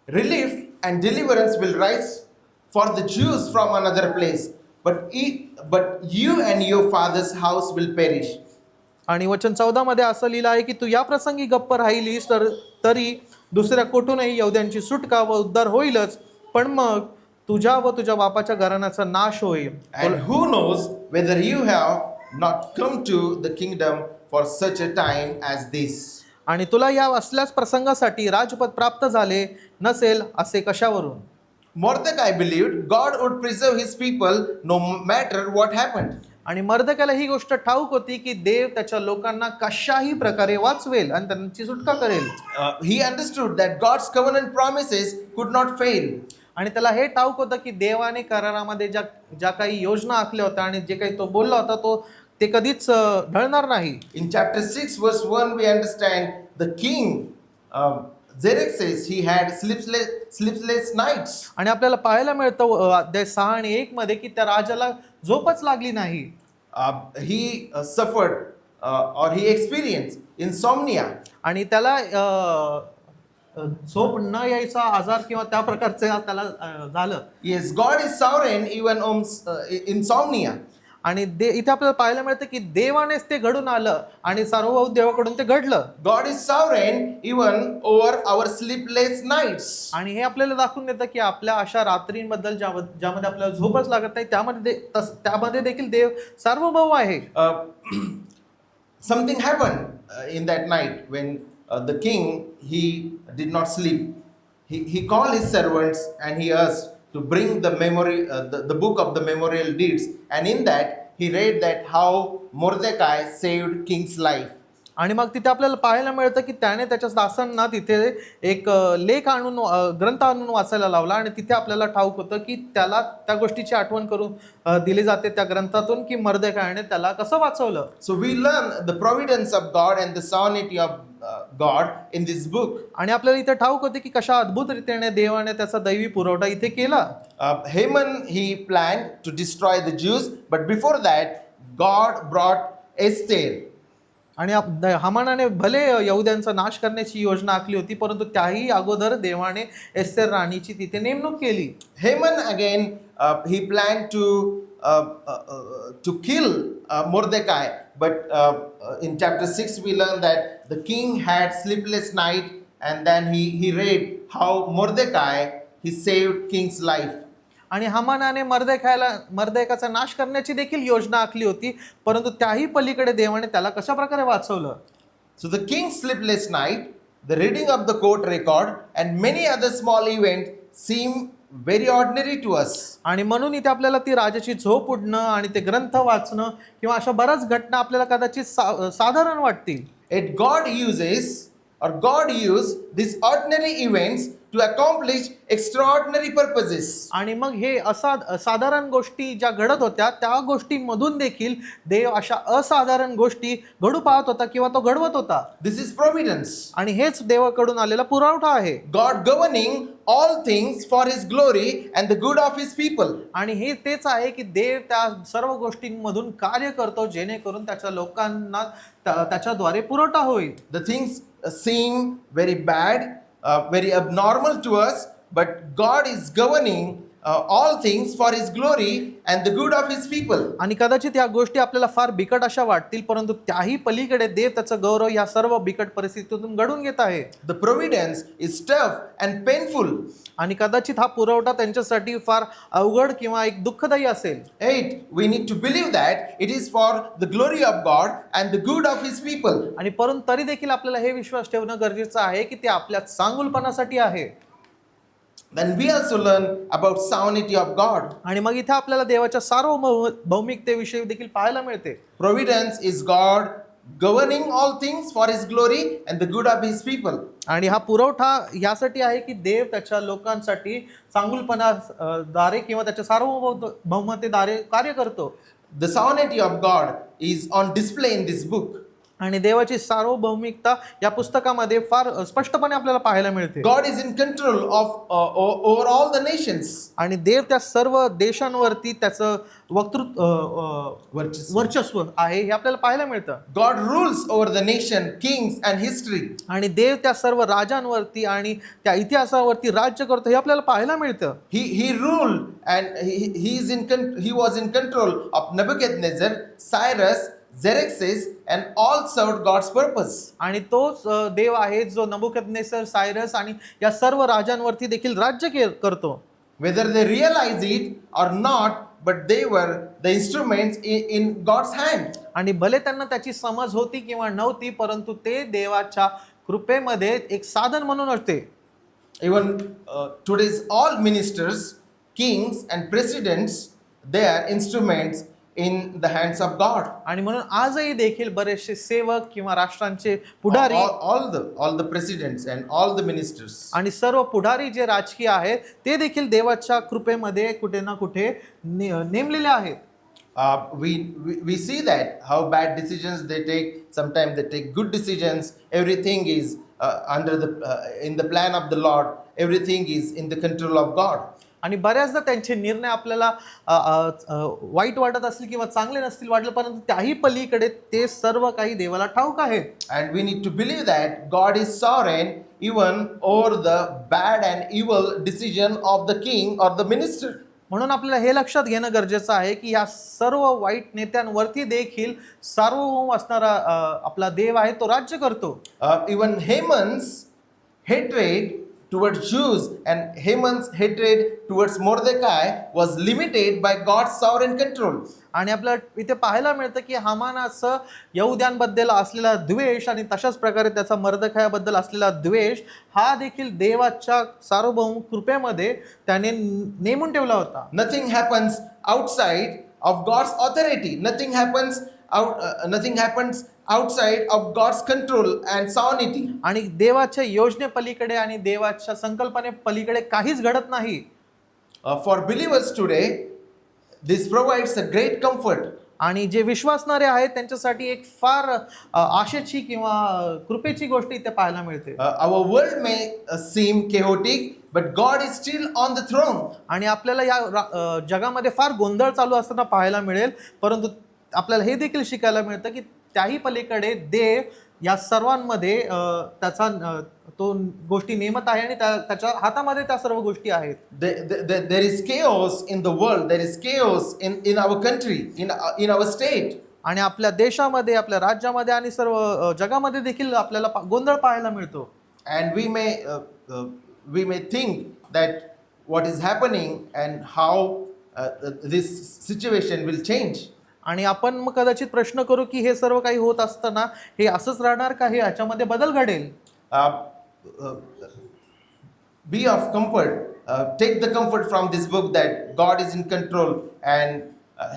[SPEAKER 1] relief and deliverance will rise for the Jews from another place. But you and your father's house will perish.
[SPEAKER 3] आणि वचन 14 मध्ये असं लिहिलं आहे की तू या प्रसंगी गप्प राहिलीस तरी दुसऱ्या कोठूनही यहूद्यांची सुटका व उद्धार होईलच, पण मग तुझ्या व तुझ्या बापाच्या घराण्याचा नाश होईल.
[SPEAKER 1] And who knows whether you have not come to the kingdom for such a time as this.
[SPEAKER 3] आणि तुला या असल्याच प्रसंगासाठी राजपद प्राप्त झाले नसेल असे कशावरून?
[SPEAKER 1] Mordecai believed God would preserve his people no matter what happened.
[SPEAKER 3] आणि मर्दक्याला ही गोष्ट ठाऊक होती की देव त्याच्या लोकांना कशाही प्रकारे वाचवेल आणि त्यांची सुटका करेल.
[SPEAKER 1] He understood that God's covenant promises could not fail.
[SPEAKER 3] आणि त्याला हे ठाऊक होतं की देवाने करारामध्ये ज्या काही योजना आखल्या होत्या आणि जे काही तो बोलला होता ते कधीच ढळणार नाही.
[SPEAKER 1] In chapter 6 verse 1 we understand the king Xerxes, he had sleepless nights.
[SPEAKER 3] आणि आपल्याला पाहायला मिळतं अध्याय 6 आणि 1 मध्ये की त्या राजाला झोपच लागली नाही.
[SPEAKER 1] He suffered or he experienced insomnia.
[SPEAKER 3] आणि त्याला झोप न यायचा आजार किंवा त्या प्रकारचं त्याला झालं.
[SPEAKER 1] Yes, God is sovereign even insomnia.
[SPEAKER 3] आणि इथे आपल्याला पाहायला मिळतं की देवानेच ते घडून आलं आणि सार्वभौम देवाकडून ते घडलं.
[SPEAKER 1] God is sovereign even over our sleepless nights.
[SPEAKER 3] आणि हे आपल्याला दाखवून देतं की आपल्या अशा रात्रींबद्दल ज्यामध्ये आपल्याला झोपच लागत नाही त्यामध्ये देखील देव सार्वभौम आहे.
[SPEAKER 1] Something happened in that night when the king he did not sleep. He called his servants and he asked to bring the book of the memorial deeds, and in that he read that how Mordecai saved king's life.
[SPEAKER 3] आणि मग तिथे आपल्याला पाहायला मिळतं की त्याने त्याच्या दासांना तिथे एक लेख आणून ग्रंथ आणून वाचायला लावला आणि तिथे आपल्याला ठाऊक होतं की त्याला त्या गोष्टीची आठवण करून दिली जाते त्या ग्रंथातून की मर्देखायाने त्याला कसं वाचवलं.
[SPEAKER 1] So we learn the providence of God and the sovereignty of God in this book.
[SPEAKER 3] आणि आपल्याला इथे ठाऊक होते की कशा अद्भुत रीतीने देवाने त्याचा दैवी पुरवठा इथे केला.
[SPEAKER 1] Haman he planned to destroy the Jews, but before that God brought Esther.
[SPEAKER 3] आणि हामानाने भले यहूद्यांचा नाश करण्याची योजना आखली होती, परंतु त्याही अगोदर देवाने एस्तेर राणीची तिथे नेमणूक केली.
[SPEAKER 1] Haman again he planned to kill Mordecai, but in chapter 6 we learn that the king had sleepless night, and then he read how Mordecai he saved king's life.
[SPEAKER 3] आणि हामानाने मर्देकाचा नाश करण्याची देखील योजना आखली होती, परंतु त्याही पलीकडे देवाने त्याला कशा प्रकारे वाचवलं.
[SPEAKER 1] So the king's sleepless night, the reading of the court record, and many other small events seem very ordinary to us.
[SPEAKER 3] आणि म्हणून इथे आपल्याला ती राजाची झोप उडणं आणि ते ग्रंथ वाचणं किंवा अशा बऱ्याच घटना आपल्याला कदाचित साधारण वाटतील.
[SPEAKER 1] Yet God used these ordinary events to accomplish extraordinary purposes.
[SPEAKER 3] आणि मग हे साधारण गोष्टी ज्या घडत होत्या त्या गोष्टींमधून देखील देव अशा असाधारण गोष्टी घडू पाहत होता किंवा तो घडवत होता.
[SPEAKER 1] This is providence.
[SPEAKER 3] आणि हेच देवाकडून आलेला पुरवठा आहे.
[SPEAKER 1] God governing all things for his glory and the good of his people.
[SPEAKER 3] आणि हे तेच आहे की देव त्या सर्व गोष्टींमधून कार्य करतो जेणेकरून त्याच्या लोकांना त्याच्याद्वारे पुरवठा होईल.
[SPEAKER 1] The things seem very bad, very abnormal to us, but God is governing all things for his glory and the good of his people.
[SPEAKER 3] आणि कदाचित या गोष्टी आपल्याला फार बिकट अशा वाटतील, परंतु त्याही पलीकडे देव त्याचं गौरव या सर्व बिकट परिस्थितीतून घडून घेत आहे.
[SPEAKER 1] The providence is tough and painful.
[SPEAKER 3] आणि कदाचित हा पुरवठा त्यांच्यासाठी फार अवघड किंवा एक दुःखदायी असेल.
[SPEAKER 1] 8. We need to believe that it is for the glory of God and the good of his people.
[SPEAKER 3] आणि परंतु तरी देखील आपल्याला हे विश्वास ठेवणं गरजेचं आहे की ते आपल्या चांगुलपणासाठी आहे.
[SPEAKER 1] Then we also learn about sovereignty of God.
[SPEAKER 3] आणि मग इथे आपल्याला देवाच्या सार्वभौमिकतेविषयी देखील पाहायला मिळते.
[SPEAKER 1] Providence is God governing all things for his glory and the good of his people.
[SPEAKER 3] आणि हा पुरवठा यासाठी आहे की देव त्याच्या लोकांसाठी चांगुलपणाद्वारे किंवा त्याच्या सार्वभौमतेद्वारे कार्य करतो.
[SPEAKER 1] The sovereignty of God is on display in this book.
[SPEAKER 3] आणि देवाची सार्वभौमिकता या पुस्तकामध्ये फार स्पष्टपणे आपल्याला पाहायला मिळते.
[SPEAKER 4] God is in control of over all the nations.
[SPEAKER 3] आणि देव त्या सर्व देशांवरती त्याचं वर्चस्व आहे हे आपल्याला पाहायला मिळतं.
[SPEAKER 4] God rules over the nation, kings and history.
[SPEAKER 3] आणि देव त्या सर्व राजांवरती आणि त्या इतिहासावरती राज्य करतो हे आपल्याला पाहायला मिळतं.
[SPEAKER 4] He ruled and he was in control of Nebuchadnezzar, Cyrus, Xerxes and all served God's purpose.
[SPEAKER 3] आणि तोच देव आहे जो नबुकदनेसर, सायरस आणि या सर्व राजांवरती देखील राज्य करतो.
[SPEAKER 4] Whether they realize it or not, but they were the instruments in God's hand.
[SPEAKER 3] आणि भले त्यांना त्याची समज होती किंवा नव्हती, परंतु ते देवाच्या कृपेमध्ये एक साधन म्हणून असते.
[SPEAKER 4] Even today's all ministers, kings and presidents, they are instruments in the hands of God.
[SPEAKER 3] आणि म्हणून आजही देखील बरेचसे सेवक किंवा राष्ट्रांचे पुढारी
[SPEAKER 4] all the presidents and all the ministers.
[SPEAKER 3] आणि सर्व पुढारी जे राजकीय आहेत ते देखील देवाच्या कृपेमध्ये कुठे ना कुठे नेमलेले आहेत.
[SPEAKER 4] We see that how bad decisions they take. Sometimes they take good decisions. Everything is in the plan of the Lord. Everything is in the control of God.
[SPEAKER 3] आणि बऱ्याचदा त्यांचे निर्णय आपल्याला वाईट वाटत असतील किंवा चांगले नसतील वाटले, परंतु त्याही पलीकडे ते सर्व काही देवाला ठाऊक आहे.
[SPEAKER 4] And we need to believe that God is sovereign even over the bad and evil decision of the king or the minister.
[SPEAKER 3] म्हणून आपल्याला हे लक्षात घेणं गरजेचं आहे की या सर्व वाईट नेत्यांवरती देखील सार्वभौम असणारा आपला देव आहे, तो राज्य करतो.
[SPEAKER 4] Even Haman's hatred towards Jews and Haman's hatred towards Mordecai was limited by God's sovereign control.
[SPEAKER 3] आणि आपल्याला इथे पाहायला मिळतं की हामानाचं यहुद्यांबद्दल असलेला द्वेष आणि तशाच प्रकारे त्याचा मर्दखायाबद्दल असलेला द्वेष हा देखील देवाच्या सार्वभौम कृपेमध्ये त्याने नेमून ठेवला होता.
[SPEAKER 4] Nothing happens outside of God's authority. Nothing happens outside of God's control and sovereignty.
[SPEAKER 3] आणि देवाच्या योजने पलीकडे आणि देवाच्या संकल्पने पलीकडे काहीच घडत नाही.
[SPEAKER 4] For believers today, this provides a great comfort.
[SPEAKER 3] आणि जे विश्वासणारे आहेत त्यांच्यासाठी एक फार आशेची किंवा कृपेची गोष्ट इथे पाहायला मिळते.
[SPEAKER 4] Our world may seem chaotic, but God is still on the throne.
[SPEAKER 3] आणि आपल्याला या जगामध्ये फार गोंधळ चालू असताना पाहायला मिळेल, परंतु आपल्याला हे देखील शिकायला मिळतं की त्याही पलीकडे देव या सर्वांमध्ये त्याचा तो गोष्टी नेमत आहे आणि त्याच्या हातामध्ये त्या सर्व गोष्टी आहेत.
[SPEAKER 4] There is chaos in the world. There is chaos in our country, in our state.
[SPEAKER 3] आणि आपल्या देशामध्ये, आपल्या राज्यामध्ये आणि सर्व जगामध्ये देखील आपल्याला गोंधळ पाहायला मिळतो.
[SPEAKER 4] And we may think that what is happening and how this situation will change.
[SPEAKER 3] आणि आपण मग कदाचित प्रश्न करू की हे सर्व काही होत असताना हे असंच राहणार का, हे याच्यामध्ये बदल घडेल.
[SPEAKER 4] Be of comfort. Take the comfort from this book that God is in control and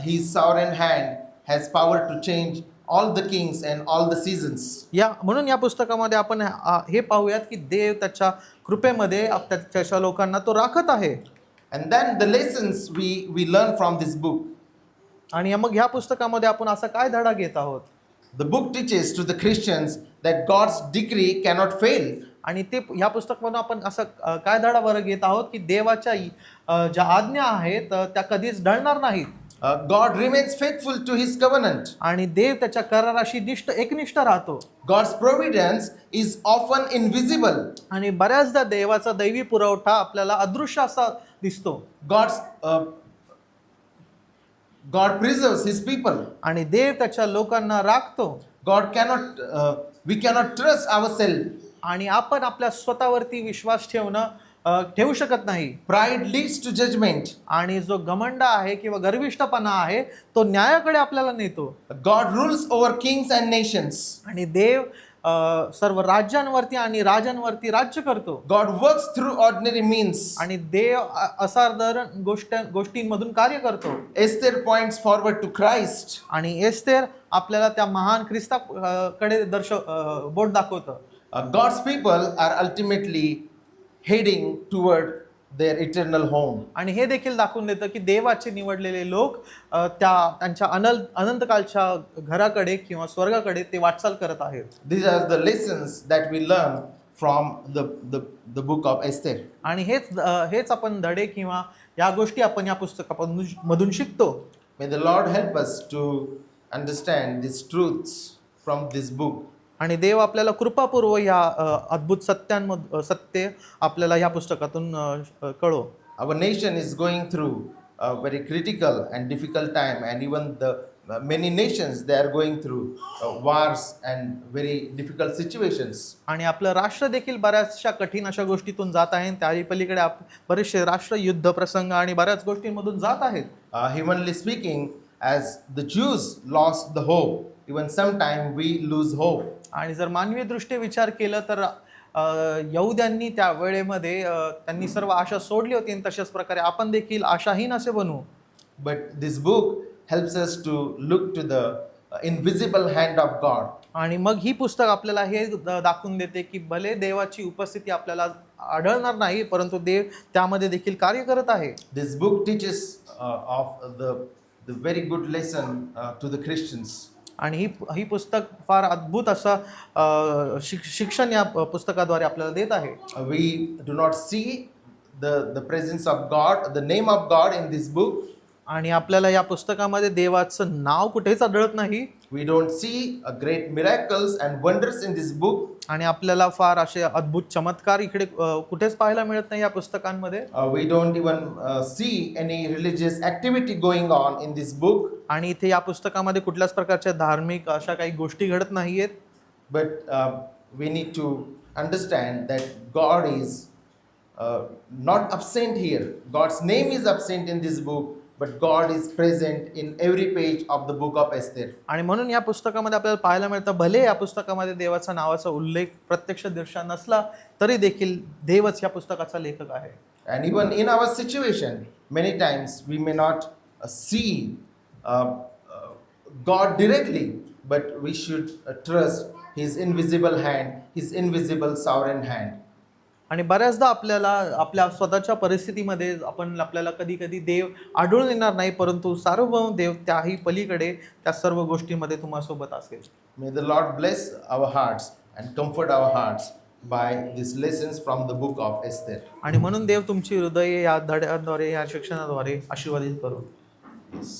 [SPEAKER 4] His sovereign hand has power to change all the kings and all the seasons.
[SPEAKER 3] म्हणून या पुस्तकामध्ये आपण हे पाहूयात की देव त्याच्या कृपेमध्ये त्याच्या लोकांना तो राखत आहे.
[SPEAKER 4] And then the lessons we learn from this book.
[SPEAKER 3] आणि मग ह्या पुस्तकामध्ये आपण असा काय धडा घेत आहोत?
[SPEAKER 4] The book teaches to the Christians that God's decree cannot fail.
[SPEAKER 3] आणि ते ह्या पुस्तकामधून आपण असं काय धडा बरं घेत आहोत की देवाच्या ज्या आज्ञा आहेत त्या कधीच ढळणार नाहीत.
[SPEAKER 4] God remains faithful to His covenant.
[SPEAKER 3] आणि देव त्याच्या कराराशी एकनिष्ठ राहतो.
[SPEAKER 4] God's providence is often invisible.
[SPEAKER 3] आणि बऱ्याचदा देवाचा दैवी पुरवठा आपल्याला अदृश्य असा दिसतो.
[SPEAKER 4] God preserves His people.
[SPEAKER 3] आणि देव त्याच्या लोकांना राखतो.
[SPEAKER 4] We cannot trust ourselves.
[SPEAKER 3] आणि आपण आपल्या स्वतःवरती विश्वास ठेवू शकत नाही.
[SPEAKER 4] Pride leads to judgment.
[SPEAKER 3] आणि जो घमंड आहे किंवा गर्विष्ठपणा आहे तो न्यायाकडे आपल्याला नेतो.
[SPEAKER 4] God rules over kings and nations.
[SPEAKER 3] आणि देव सर्व राज्यांवरती आणि राजांवरती राज्य करतो.
[SPEAKER 4] God works through ordinary means.
[SPEAKER 3] आणि देव असाधारण गोष्टींमधून कार्य करतो.
[SPEAKER 4] Esther points forward to Christ.
[SPEAKER 3] आणि एस्तेर आपल्याला त्या महान ख्रिस्ताकडे बोट दाखवतं.
[SPEAKER 4] God's people are ultimately heading toward their eternal home.
[SPEAKER 3] आणि हे देखील दाखवून देतं की देवाचे निवडलेले लोक त्यांच्या अनंत कालच्या घराकडे किंवा स्वर्गाकडे ते वाटचाल करत आहेत.
[SPEAKER 4] These are the lessons that we learn from the book of Esther.
[SPEAKER 3] आणि हेच आपण धडे किंवा या गोष्टी आपण या पुस्तकामधून शिकतो.
[SPEAKER 4] May the Lord help us to understand these truths from this book.
[SPEAKER 3] आणि देव आपल्याला कृपापूर्व या अद्भुत सत्य आपल्याला या पुस्तकातून कळो.
[SPEAKER 4] Our nation is going through a very critical and difficult time, and even the many nations, they are going through wars and very difficult situations.
[SPEAKER 3] आणि आपलं राष्ट्र देखील बऱ्याचशा कठीण अशा गोष्टीतून जात आहे. त्याही पलीकडे बरेचसे राष्ट्र युद्ध प्रसंग आणि बऱ्याच गोष्टींमधून जात आहेत.
[SPEAKER 4] Humanly speaking, as the Jews lost the hope, even sometime we lose hope.
[SPEAKER 3] आणि जर मानवी दृष्टी विचार केलं तर यहुद्यांनी त्या वेळेमध्ये त्यांनी सर्व आशा सोडली होती आणि तशाच प्रकारे आपण देखील आशाहीन असे बनू.
[SPEAKER 4] But this book helps us to look to the invisible hand of God.
[SPEAKER 3] आणि मग ही पुस्तक आपल्याला हे दाखवून देते की भले देवाची उपस्थिती आपल्याला आढळणार नाही, परंतु देव त्यामध्ये देखील कार्य करत आहे.
[SPEAKER 4] This book teaches of the very good lesson to the Christians.
[SPEAKER 3] आणि ही पुस्तक फार अद्भुत असं शिक्षण या पुस्तकाद्वारे आपल्याला देत आहे.
[SPEAKER 4] We do not see the presence of God, the name of God in this book.
[SPEAKER 3] आणि आपल्याला या पुस्तकामध्ये देवाचं नाव कुठेच आढळत नाही.
[SPEAKER 4] We don't see a great miracles and wonders in this book.
[SPEAKER 3] आणि आपल्याला फार असे अद्भुत चमत्कार इकडे कुठेच पाहायला मिळत नाही या पुस्तकांमध्ये.
[SPEAKER 4] We don't even see any religious activity going on in this book.
[SPEAKER 3] आणि इथे या पुस्तकामध्ये कुठल्याच प्रकारच्या धार्मिक अशा काही गोष्टी घडत नाहीयेत.
[SPEAKER 4] But we need to understand that God is not absent here. God's name is absent in this book, but God is present in every page of the book of Esther.
[SPEAKER 3] आणि म्हणून या पुस्तकामध्ये आपल्याला पाहायला मिळतं भले या पुस्तकामध्ये देवाचा नावाचा उल्लेख प्रत्यक्ष दृष्ट्या नसला तरी देखील देवच या पुस्तकाचा लेखक आहे.
[SPEAKER 4] And even in our situation, many times we may not see God directly, but we should trust His invisible hand, His invisible sovereign hand.
[SPEAKER 3] आणि बऱ्याचदा आपल्याला आपल्या स्वतःच्या परिस्थितीमध्ये आपल्याला कधी कधी देव आढळून येणार नाही, परंतु सार्वभौम देव त्याही पलीकडे त्या सर्व गोष्टींमध्ये तुम्हासोबत असेल.
[SPEAKER 4] May the Lord bless our hearts and comfort our hearts by these lessons from the book of Esther.
[SPEAKER 3] आणि म्हणून देव तुमची हृदय या धड्यांद्वारे या शिक्षणाद्वारे आशीर्वादित करू.
[SPEAKER 4] Yes.